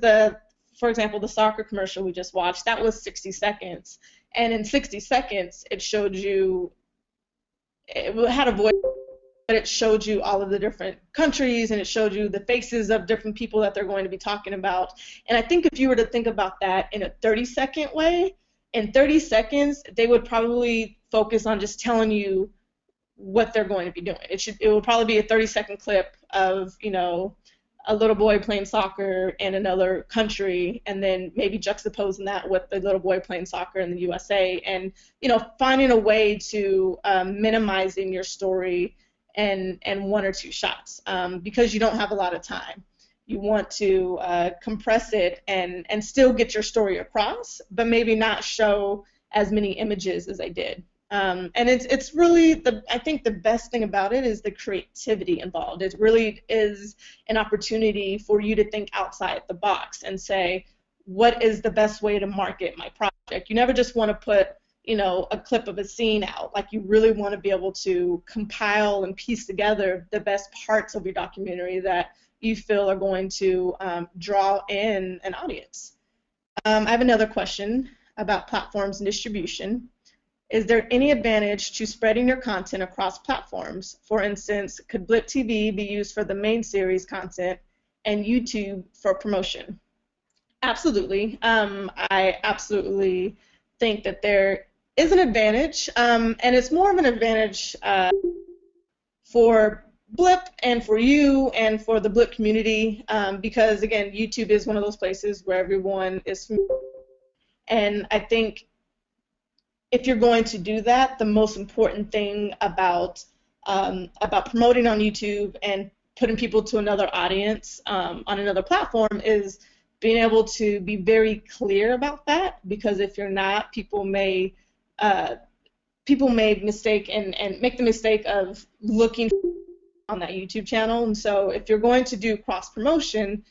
for example, the soccer commercial we just watched, that was 60 seconds. And in 60 seconds, it showed you, it had a voice, but it showed you all of the different countries, and it showed you the faces of different people that they're going to be talking about. And I think if you were to think about that in a 30-second way, in 30 seconds, they would probably focus on just telling you what they're going to be doing. It will probably be a 30-second clip of, a little boy playing soccer in another country, and then maybe juxtaposing that with the little boy playing soccer in the USA, and finding a way to minimizing your story and one or two shots, because you don't have a lot of time. You want to compress it and still get your story across, but maybe not show as many images as I did. And it's really, I think the best thing about it is the creativity involved. It really is an opportunity for you to think outside the box and say, what is the best way to market my project? You never just want to put, a clip of a scene out. Like, you really want to be able to compile and piece together the best parts of your documentary that you feel are going to draw in an audience. I have another question about platforms and distribution. Is there any advantage to spreading your content across platforms? For instance, could Blit TV be used for the main series content and YouTube for promotion? Absolutely. I absolutely think that there is an advantage, and it's more of an advantage for Blip and for you and for the Blip community, because, again, YouTube is one of those places where everyone is familiar. And I think if you're going to do that, the most important thing about promoting on YouTube and putting people to another audience on another platform is being able to be very clear about that, because if you're not, people may mistake and make the mistake of looking on that YouTube channel. And so if you're going to do cross promotion,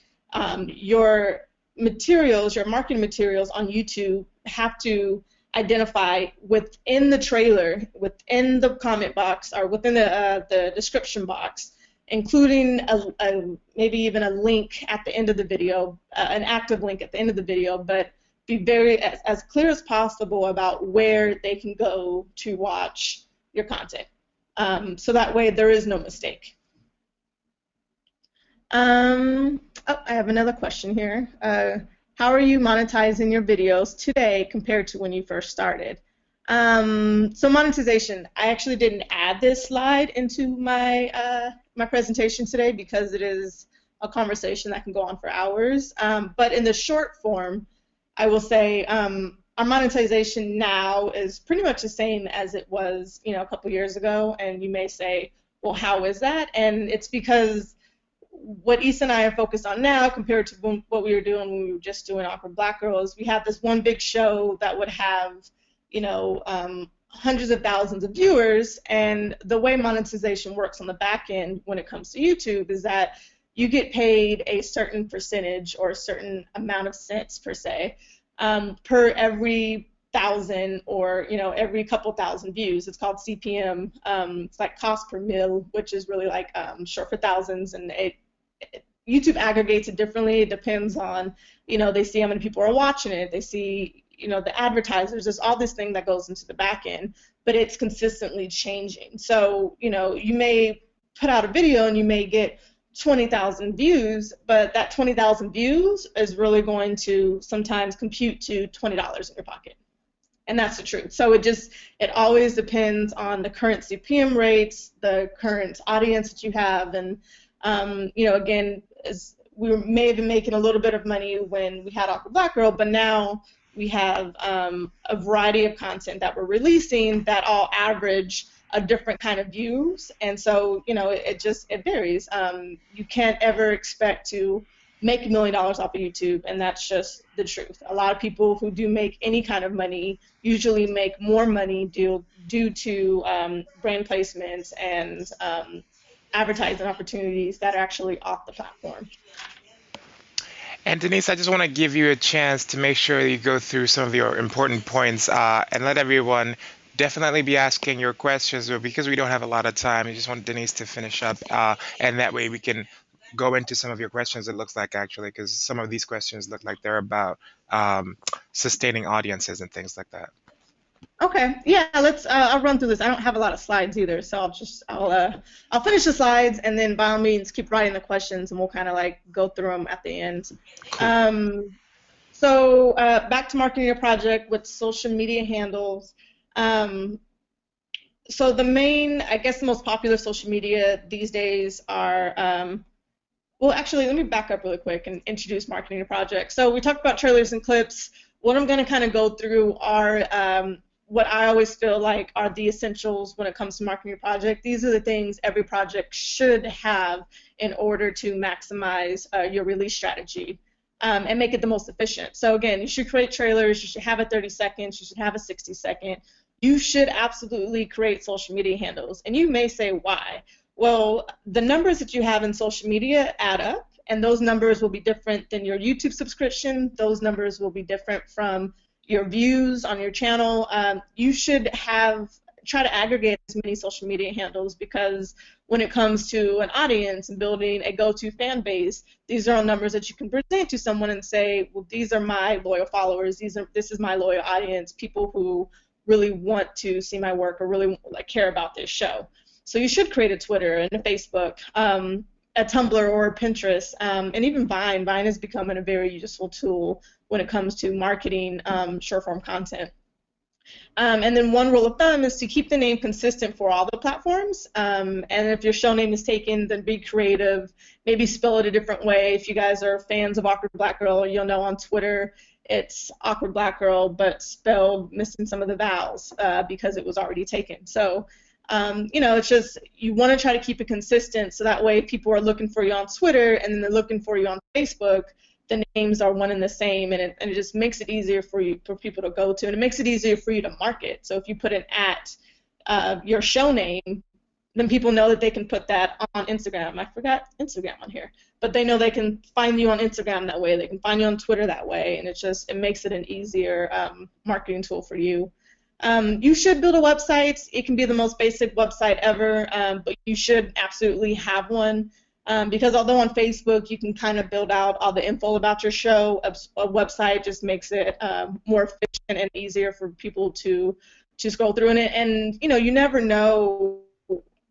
your materials, your marketing materials on YouTube have to identify within the trailer, within the comment box, or within the description box, including maybe even a link at the end of the video, an active link at the end of the video, but be very as clear as possible about where they can go to watch your content. So that way there is no mistake. I have another question here. How are you monetizing your videos today compared to when you first started? So monetization, I actually didn't add this slide into my my presentation today because it is a conversation that can go on for hours. But in the short form, I will say our monetization now is pretty much the same as it was, a couple years ago. And you may say, well, how is that? And it's because what Issa and I are focused on now compared to what we were doing when we were just doing Awkward Black Girl is we have this one big show that would have, hundreds of thousands of viewers, and the way monetization works on the back end when it comes to YouTube is that you get paid a certain percentage or a certain amount of cents per se per every 1,000 or every couple thousand views. It's called CPM. It's like cost per mil, which is really like short for thousands, and YouTube aggregates it differently. It depends on, they see how many people are watching it. They see, the advertisers. There's all this thing that goes into the back end, but it's consistently changing. So, you may put out a video and you may get 20,000 views, but that 20,000 views is really going to sometimes compute to $20 in your pocket. And that's the truth. So it always depends on the current CPM rates, the current audience that you have, and again, we may have been making a little bit of money when we had Awkward Black Girl, but now we have a variety of content that we're releasing that all average a different kind of views, and so it varies. You can't ever expect to make $1 million off of YouTube, and that's just the truth. A lot of people who do make any kind of money usually make more money due to brand placements and advertising opportunities that are actually off the platform. And Denise, I just want to give you a chance to make sure you go through some of your important points and let everyone definitely be asking your questions. But because we don't have a lot of time, I just want Denise to finish up, and that way we can go into some of your questions. It looks like actually, because some of these questions look like they're about sustaining audiences and things like that. Okay, yeah, let's. I'll run through this. I don't have a lot of slides either, so I'll finish the slides, and then by all means keep writing the questions, and we'll kind of like go through them at the end. Cool. So back to marketing your project with social media handles. So the main, I guess, the most popular social media these days are. Well, actually, let me back up really quick and introduce marketing your project. So we talked about trailers and clips. What I'm going to kind of go through are what I always feel like are the essentials when it comes to marketing your project. These are the things every project should have in order to maximize your release strategy and make it the most efficient. So again, you should create trailers, you should have a 30 seconds, you should have a 60 second. You should absolutely create social media handles. And you may say, why? Well, the numbers that you have in social media add up, and those numbers will be different than your YouTube subscription. Those numbers will be different from your views on your channel. You should try to aggregate as many social media handles, because when it comes to an audience and building a go-to fan base, these are all numbers that you can present to someone and say, well, these are my loyal followers. This is my loyal audience, people who really want to see my work or really care about this show. So you should create a Twitter and a Facebook, a Tumblr or a Pinterest, and even Vine. Vine is becoming a very useful tool when it comes to marketing short-form content. And then one rule of thumb is to keep the name consistent for all the platforms. And if your show name is taken, then be creative. Maybe spell it a different way. If you guys are fans of Awkward Black Girl, you'll know on Twitter it's Awkward Black Girl, but spelled missing some of the vowels because it was already taken. So it's just you want to try to keep it consistent, so that way people are looking for you on Twitter and then they're looking for you on Facebook. The names are one and the same, and it just makes it easier for people to go to, and it makes it easier for you to market. So if you put an @ your show name, then people know that they can put that on Instagram. I forgot Instagram on here, but they know they can find you on Instagram that way. They can find you on Twitter that way, and it makes it an easier marketing tool for you. You should build a website. It can be the most basic website ever, but you should absolutely have one, because although on Facebook you can kind of build out all the info about your show, a website just makes it more efficient and easier for people to scroll through in it. And you never know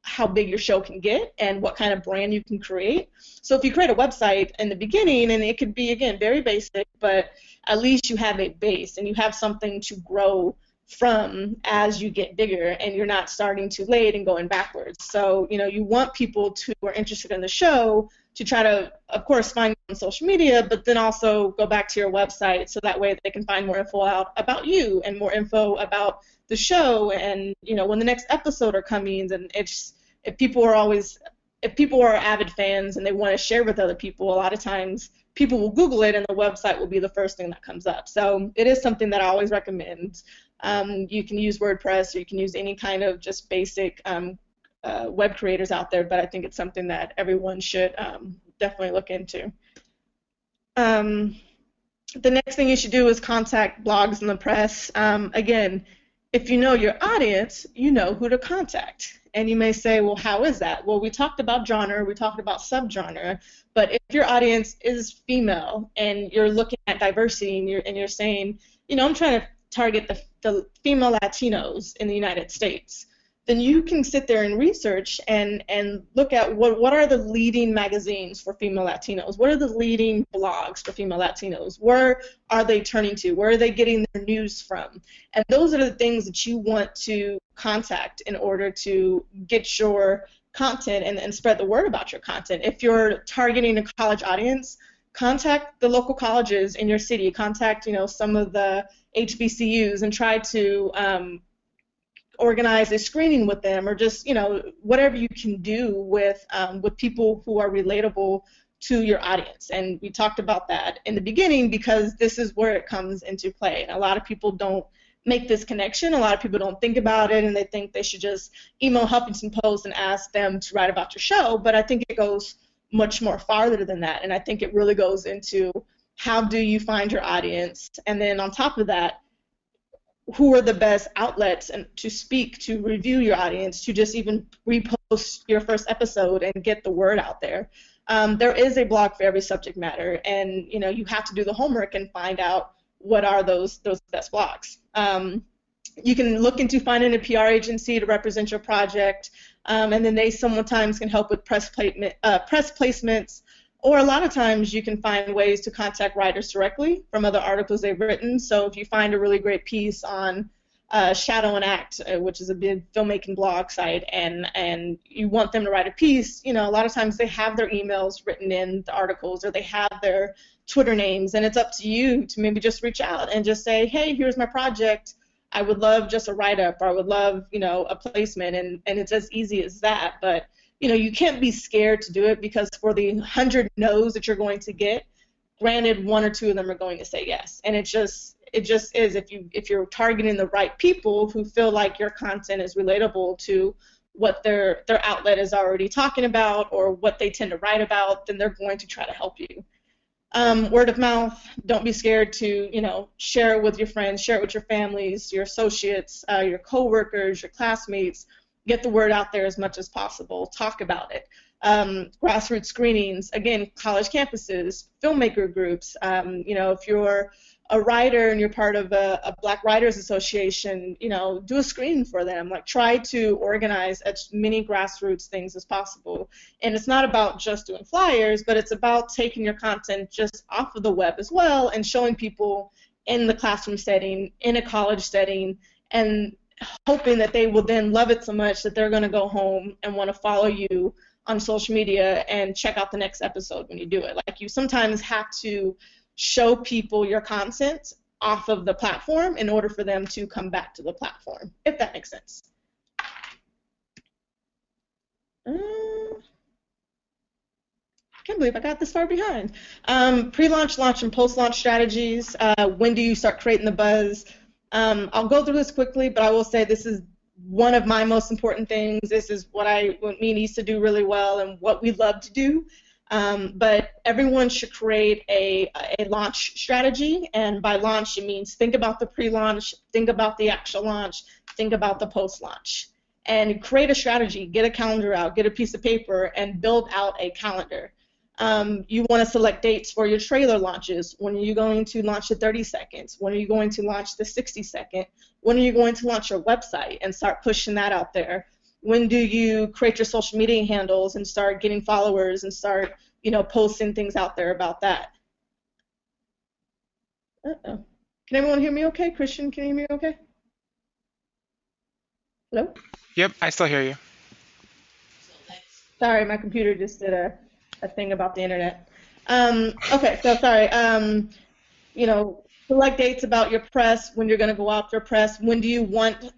how big your show can get and what kind of brand you can create. So if you create a website in the beginning, and it could be, again, very basic, but at least you have a base and you have something to grow from as you get bigger, and you're not starting too late and going backwards. So you want people who are interested in the show to try to, of course, find you on social media, but then also go back to your website, so that way they can find more info out about you and more info about the show, and when the next episode are coming. And if people are avid fans and they want to share with other people, a lot of times people will Google it and the website will be the first thing that comes up. So it is something that I always recommend. You can use WordPress, or you can use any kind of just basic web creators out there, but I think it's something that everyone should definitely look into. The next thing you should do is contact blogs and the press. Again, if you know your audience, you know who to contact. And you may say, well, how is that? Well, we talked about genre, we talked about subgenre, but if your audience is female and you're looking at diversity and you're saying, I'm trying to target the female Latinos in the United States, then you can sit there and research and look at what are the leading magazines for female Latinos, what are the leading blogs for female Latinos, where are they turning to, where are they getting their news from, and those are the things that you want to contact in order to get your content and spread the word about your content. If you're targeting a college audience, contact the local colleges in your city, contact some of the HBCUs and try to organize a screening with them, or just whatever you can do with people who are relatable to your audience. And we talked about that in the beginning, because this is where it comes into play. And a lot of people don't make this connection. A lot of people don't think about it, and they think they should just email Huffington Post and ask them to write about your show, but I think it goes much more farther than that, and I think it really goes into how do you find your audience, and then on top of that, who are the best outlets and to speak, to review your audience, to just even repost your first episode and get the word out there. There is a blog for every subject matter, and you have to do the homework and find out what are those best blogs. You can look into finding a PR agency to represent your project, and then they sometimes can help with press placements, or a lot of times you can find ways to contact writers directly from other articles they've written. So if you find a really great piece on Shadow and Act, which is a big filmmaking blog site, and you want them to write a piece, a lot of times they have their emails written in the articles, or they have their Twitter names, and it's up to you to maybe just reach out and just say, hey, here's my project. I would love just a write-up, or I would love, a placement, and it's as easy as that. But, you can't be scared to do it, because for the 100 no's that you're going to get, granted, 1 or 2 of them are going to say yes. And it just is, if you're targeting the right people who feel like your content is relatable to what their outlet is already talking about or what they tend to write about, then they're going to try to help you. Word of mouth, don't be scared to, share it with your friends, share it with your families, your associates, your coworkers, your classmates. Get the word out there as much as possible. Talk about it. Grassroots screenings, again, college campuses, filmmaker groups. If you're a writer and you're part of a Black Writers Association, do a screening for them. Like, try to organize as many grassroots things as possible. And it's not about just doing flyers, but it's about taking your content just off of the web as well and showing people in the classroom setting, in a college setting, and hoping that they will then love it so much that they're going to go home and want to follow you on social media and check out the next episode when you do it. Like, you sometimes have to show people your content off of the platform in order for them to come back to the platform, if that makes sense. I can't believe I got this far behind. Pre-launch, launch, and post-launch strategies. When do you start creating the buzz? I'll go through this quickly, but I will say this is one of my most important things. This is what me and Issa do really well and what we love to do. But everyone should create a launch strategy, and by launch it means think about the pre-launch, think about the actual launch, think about the post-launch, and create a strategy. Get a calendar out, get a piece of paper, and build out a calendar. You want to select dates for your trailer launches. When are you going to launch the 30 seconds? When are you going to launch the 60-second? When are you going to launch your website and start pushing that out there? When do you create your social media handles and start getting followers and start, posting things out there about that? Uh-oh. Can everyone hear me okay? Christian, can you hear me okay? Hello? Yep, I still hear you. Sorry, my computer just did a thing about the internet. Okay, so sorry. Select dates about your press, when you're going to go out for press. When do you want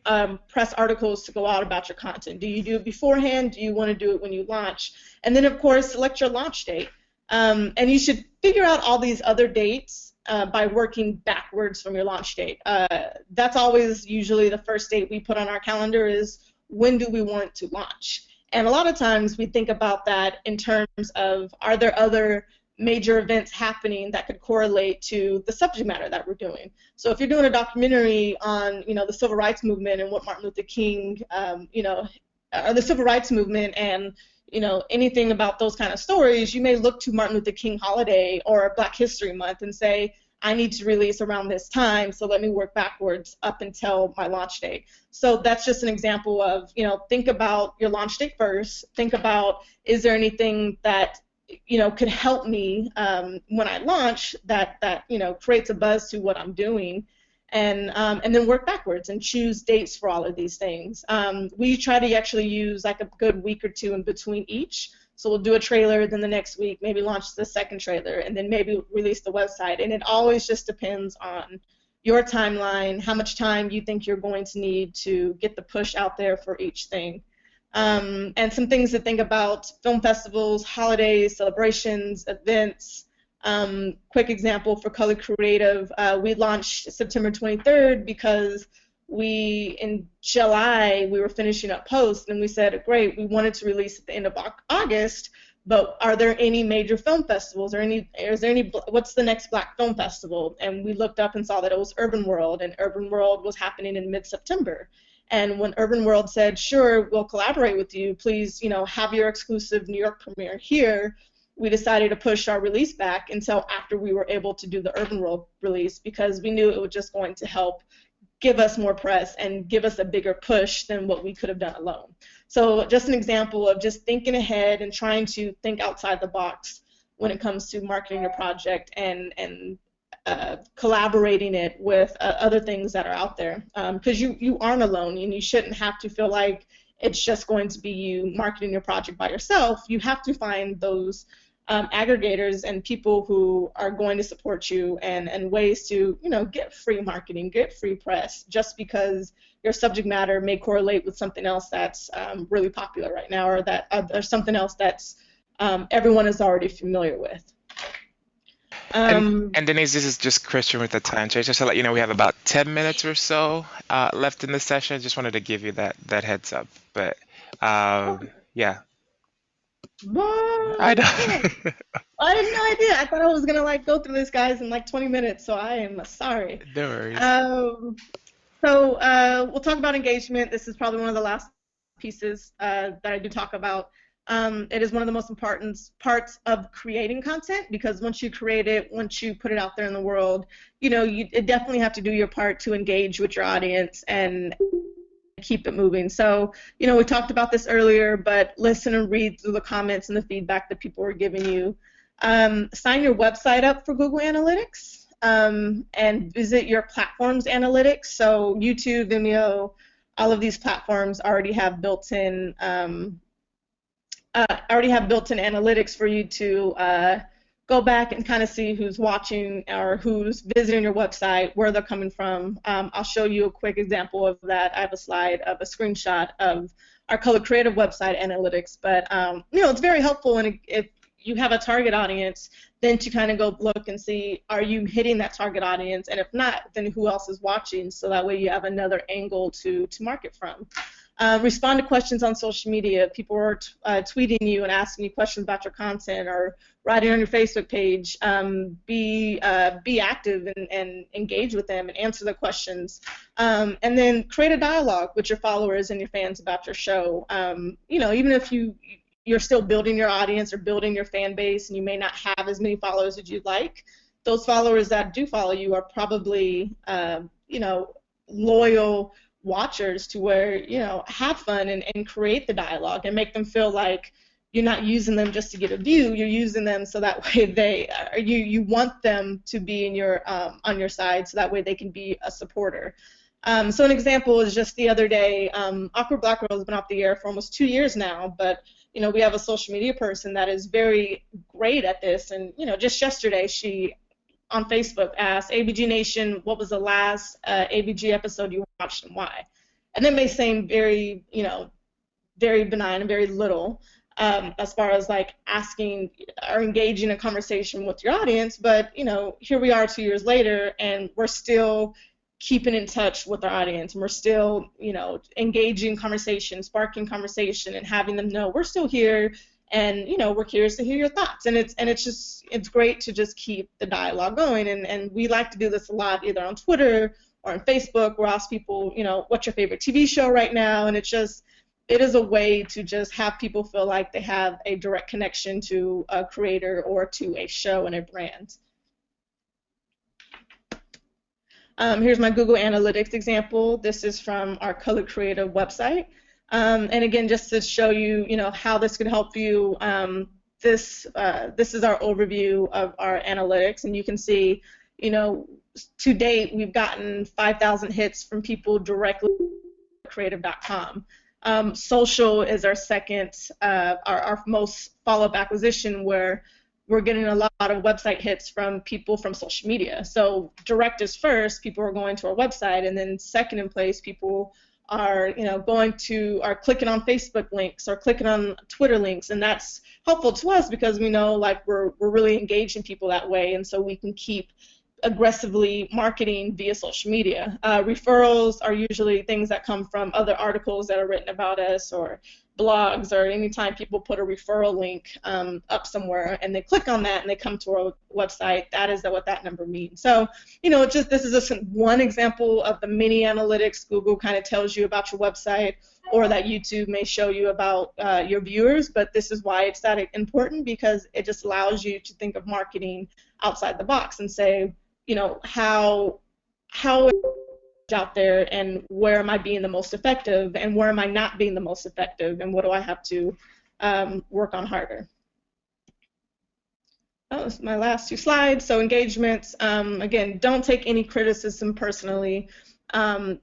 press articles to go out about your content? Do you do it beforehand? Do you want to do it when you launch? And then, of course, select your launch date. And you should figure out all these other dates by working backwards from your launch date. That's always usually the first date we put on our calendar is when do we want to launch? And a lot of times we think about that in terms of, are there other major events happening that could correlate to the subject matter that we're doing? So if you're doing a documentary on, the civil rights movement and what Martin Luther King, or the civil rights movement and, anything about those kind of stories, you may look to Martin Luther King holiday or Black History Month and say, I need to release around this time, so let me work backwards up until my launch date. So that's just an example of, think about your launch date first. Think about, is there anything that, could help me when I launch that creates a buzz to what I'm doing, and then work backwards and choose dates for all of these things. We try to actually use like a good week or two in between each. So we'll do a trailer, then the next week maybe launch the second trailer, and then maybe release the website. And it always just depends on your timeline, how much time you think you're going to need to get the push out there for each thing. And some things to think about: film festivals, holidays, celebrations, events, Quick example for Color Creative, we launched September 23rd because in July, we were finishing up post, and we said, great, we wanted to release at the end of August, but are there any major film festivals, or what's the next Black Film Festival? And we looked up and saw that it was Urban World, and Urban World was happening in mid-September. And when Urban World said, sure, we'll collaborate with you, please, have your exclusive New York premiere here, we decided to push our release back until after we were able to do the Urban World release, because we knew it was just going to help give us more press and give us a bigger push than what we could have done alone. So just an example of just thinking ahead and trying to think outside the box when it comes to marketing your project and collaborating it with other things that are out there. Because you aren't alone, and you shouldn't have to feel like it's just going to be you marketing your project by yourself. You have to find those aggregators and people who are going to support you, and ways to get free marketing, get free press, just because your subject matter may correlate with something else that's really popular right now, or that or something else that's everyone is already familiar with. And Denise, this is just Christian with the time change. Just to let you know, we have about 10 minutes or so left in the session. Just wanted to give you that heads up. But yeah. I know. I had no idea. I thought I was gonna go through this, guys, in 20 minutes. So I am sorry. No worries. So we'll talk about engagement. This is probably one of the last pieces that I do talk about. It is one of the most important parts of creating content, because once you create it, once you put it out there in the world, you definitely have to do your part to engage with your audience and keep it moving. So, we talked about this earlier, but listen and read through the comments and the feedback that people are giving you. Sign your website up for Google Analytics, and visit your platform's analytics. So YouTube, Vimeo, all of these platforms already have built-in analytics for you to go back and kind of see who's watching or who's visiting your website, where they're coming from. I'll show you a quick example of that. I have a slide of a screenshot of our Color Creative website analytics, but it's very helpful, and if you have a target audience, then to kind of go look and see, are you hitting that target audience, and if not, then who else is watching, so that way you have another angle to market from. Respond to questions on social media. People are tweeting you and asking you questions about your content, or writing on your Facebook page. Be active and engage with them and answer their questions. And then create a dialogue with your followers and your fans about your show. Even if you're still building your audience or building your fan base, and you may not have as many followers as you'd like, those followers that do follow you are probably loyal watchers, to where have fun and create the dialogue and make them feel like you're not using them just to get a view. You're using them so that way you want them to be in your on your side, so that way they can be a supporter. So an example is just the other day, Awkward Black Girl has been off the air for almost 2 years now, but we have a social media person that is very great at this, and just yesterday she on Facebook asked ABG Nation, what was the last ABG episode you watched and why? And it may seem very, very benign and very little as far as asking or engaging in a conversation with your audience, but here we are 2 years later, and we're still keeping in touch with our audience, and we're still, engaging conversation, sparking conversation, and having them know we're still here. And we're curious to hear your thoughts, and it's great to just keep the dialogue going, and we like to do this a lot, either on Twitter or on Facebook. We'll ask people, what's your favorite TV show right now, and it is a way to just have people feel like they have a direct connection to a creator or to a show and a brand. Here's my Google Analytics example. This is from our Color Creative website. And again, just to show you, how this could help you, this is our overview of our analytics, and you can see, to date we've gotten 5,000 hits from people directly at creative.com. Social is our second, our most follow-up acquisition, where we're getting a lot of website hits from people from social media. So direct is first, people are going to our website, and then second in place, people are are clicking on Facebook links or clicking on Twitter links, and that's helpful to us because we know like we're really engaging people that way, and so we can keep aggressively marketing via social media. Referrals are usually things that come from other articles that are written about us or blogs, or anytime people put a referral link up somewhere and they click on that and they come to our website, that is what that number means. So, this is just one example of the many analytics Google kind of tells you about your website, or that YouTube may show you about your viewers, but this is why it's that important, because it just allows you to think of marketing outside the box and say, how out there, and where am I being the most effective, and where am I not being the most effective, and what do I have to work on harder. That was my last two slides. So engagements, again, don't take any criticism personally. Don't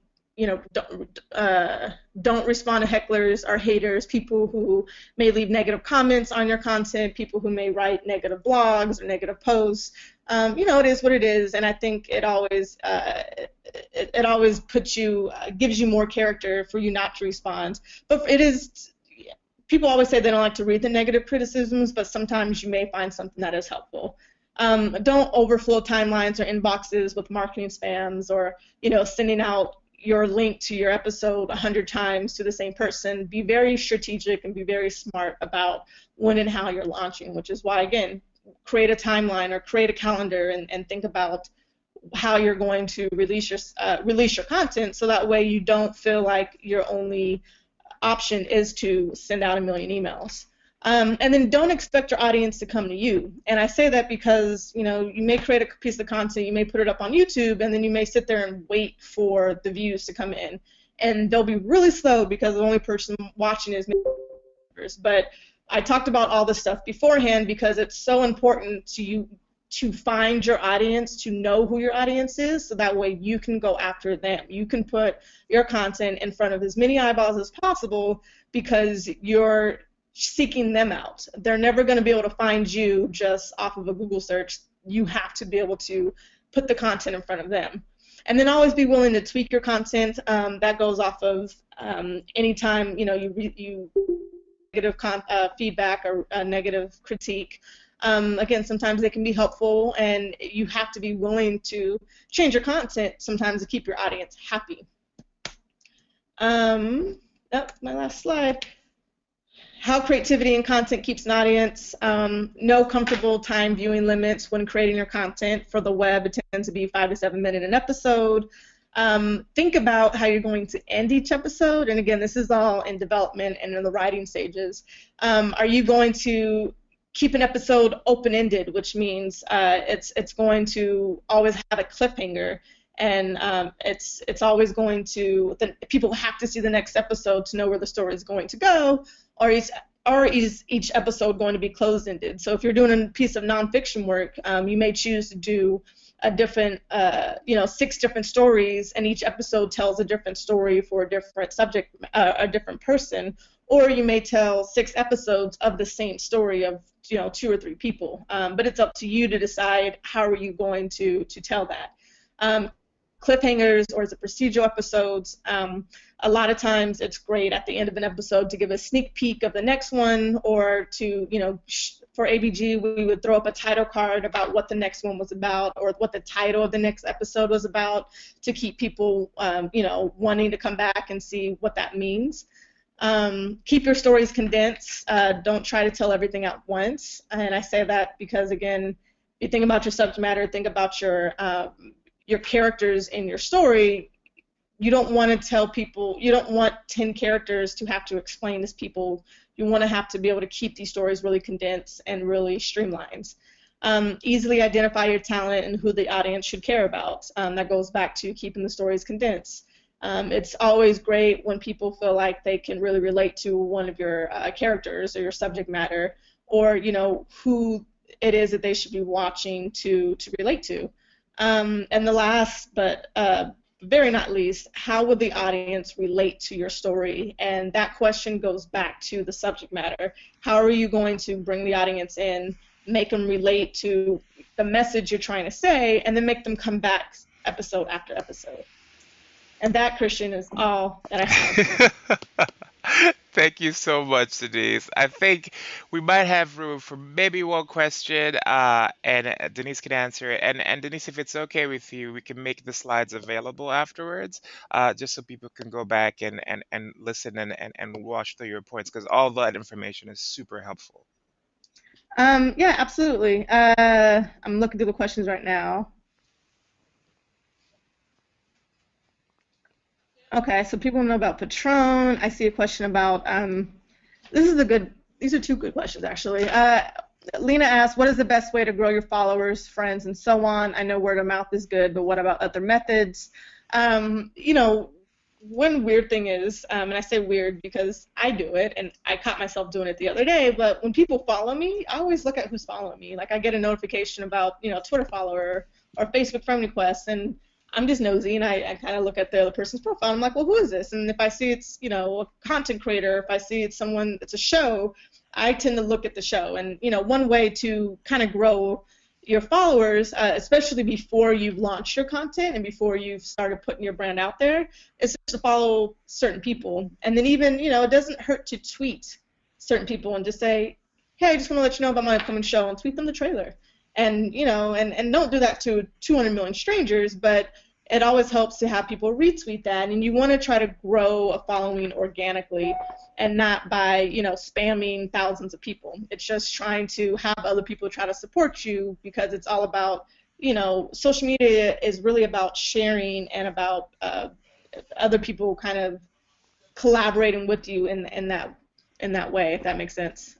respond to hecklers or haters, people who may leave negative comments on your content, people who may write negative blogs or negative posts. It is what it is, and I think it always puts you, gives you more character for you not to respond. But it is, people always say they don't like to read the negative criticisms, but sometimes you may find something that is helpful. Don't overflow timelines or inboxes with marketing spams, or sending out your link to your episode 100 times to the same person. Be very strategic and be very smart about when and how you're launching, which is why, again, create a timeline or create a calendar and think about how you're going to release your content, so that way you don't feel like your only option is to send out 1 million emails. And then don't expect your audience to come to you. And I say that because you may create a piece of content, you may put it up on YouTube, and then you may sit there and wait for the views to come in, and they'll be really slow because the only person watching is me. But I talked about all this stuff beforehand because it's so important to you to find your audience, to know who your audience is, so that way you can go after them. You can put your content in front of as many eyeballs as possible because you're seeking them out. They're never going to be able to find you just off of a Google search. You have to be able to put the content in front of them. And then always be willing to tweak your content. That goes off of anytime you negative feedback or a negative critique. Again, sometimes they can be helpful, and you have to be willing to change your content sometimes to keep your audience happy. That's my last slide. How creativity and content keeps an audience. No comfortable time viewing limits when creating your content. For the web, it tends to be 5 to 7 minutes an episode. Think about how you're going to end each episode, and again, this is all in development and in the writing stages. Are you going to keep an episode open-ended, which means it's going to always have a cliffhanger, and it's always going to, people have to see the next episode to know where the story is going to go, or is each episode going to be closed-ended? So if you're doing a piece of nonfiction work, you may choose to do a different, 6 different stories, and each episode tells a different story for a different subject, a different person, or you may tell 6 episodes of the same story of 2 or 3 people. But it's up to you to decide how are you going to tell that. Cliffhangers, or is it procedural episodes? A lot of times it's great at the end of an episode to give a sneak peek of the next one, or to, for ABG, we would throw up a title card about what the next one was about, or what the title of the next episode was about, to keep people, wanting to come back and see what that means. Keep your stories condensed. Don't try to tell everything at once. And I say that because, again, you think about your subject matter, think about your characters in your story. You don't want to tell people, you don't want 10 characters to have to explain this people. You want to have to be able to keep these stories really condensed and really streamlined. Easily identify your talent and who the audience should care about. That goes back to keeping the stories condensed. It's always great when people feel like they can really relate to one of your characters or your subject matter, or who it is that they should be watching to relate to. And the last, but very not least, how would the audience relate to your story? And that question goes back to the subject matter. How are you going to bring the audience in, make them relate to the message you're trying to say, and then make them come back episode after episode? And that, Christian, is all that I have. Thank you so much, Denise. I think we might have room for maybe one question, and Denise can answer it. And Denise, if it's okay with you, we can make the slides available afterwards, just so people can go back and listen and watch through your points, because all that information is super helpful. Yeah, absolutely. I'm looking through the questions right now. Okay, so people know about Patron. I see a question about these are two good questions actually. Lena asked, what is the best way to grow your followers, friends, and so on? I know word of mouth is good, but what about other methods? You know, one weird thing is, and I say weird because I do it, and I caught myself doing it the other day, but when people follow me, I always look at who's following me. Like I get a notification about, Twitter follower or Facebook friend request, and I'm just nosy, and I kind of look at the other person's profile. I'm like, well, who is this? And if I see it's, a content creator, if I see it's someone, it's a show, I tend to look at the show. And, one way to kind of grow your followers, especially before you've launched your content and before you've started putting your brand out there, is to follow certain people. And then even, it doesn't hurt to tweet certain people and just say, hey, I just want to let you know about my upcoming show, and tweet them the trailer. And, and don't do that to 200 million strangers, but it always helps to have people retweet that. And you want to try to grow a following organically and not by, spamming thousands of people. It's just trying to have other people try to support you, because it's all about, social media is really about sharing and about other people kind of collaborating with you in that way, if that makes sense.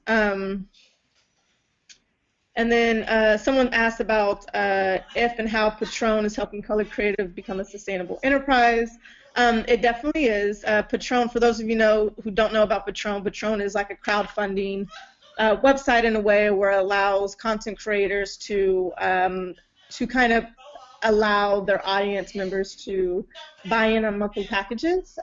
And then someone asked about if and how Patron is helping Color Creative become a sustainable enterprise. It definitely is. Patron, for those of you who don't know about Patron, Patron is like a crowdfunding website in a way where it allows content creators to kind of allow their audience members to buy in on monthly packages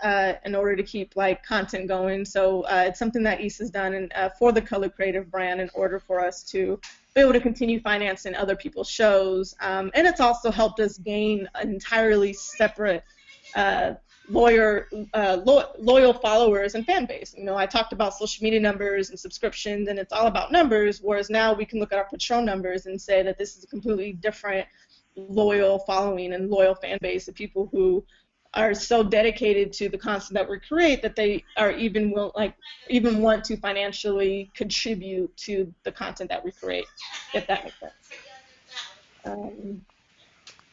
in order to keep content going. So it's something that Issa's done for the Color Creative brand in order for us to be able to continue financing other people's shows. And it's also helped us gain an entirely separate loyal followers and fan base. I talked about social media numbers and subscriptions, and it's all about numbers, whereas now we can look at our Patron numbers and say that this is a completely different loyal following and loyal fan base of people who are so dedicated to the content that we create that they are even want to financially contribute to the content that we create, if that makes sense.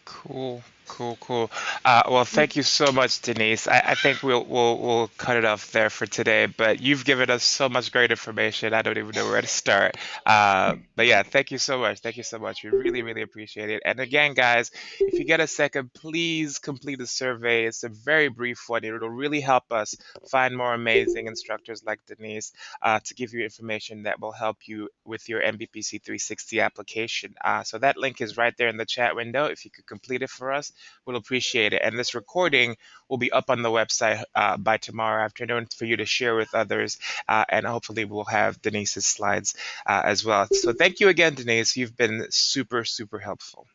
Cool, cool, cool. Well, thank you so much, Denise. I think we'll cut it off there for today. But you've given us so much great information. I don't even know where to start. But yeah, thank you so much. Thank you so much. We really, really appreciate it. And again, guys, if you get a second, please complete the survey. It's a very brief one. It'll really help us find more amazing instructors like Denise to give you information that will help you with your MBPC 360 application. So that link is right there in the chat window. If you could complete it for us, we'll appreciate it. And this recording will be up on the website by tomorrow afternoon for you to share with others. And hopefully we'll have Denise's slides as well. So thank you again, Denise. You've been super, super helpful.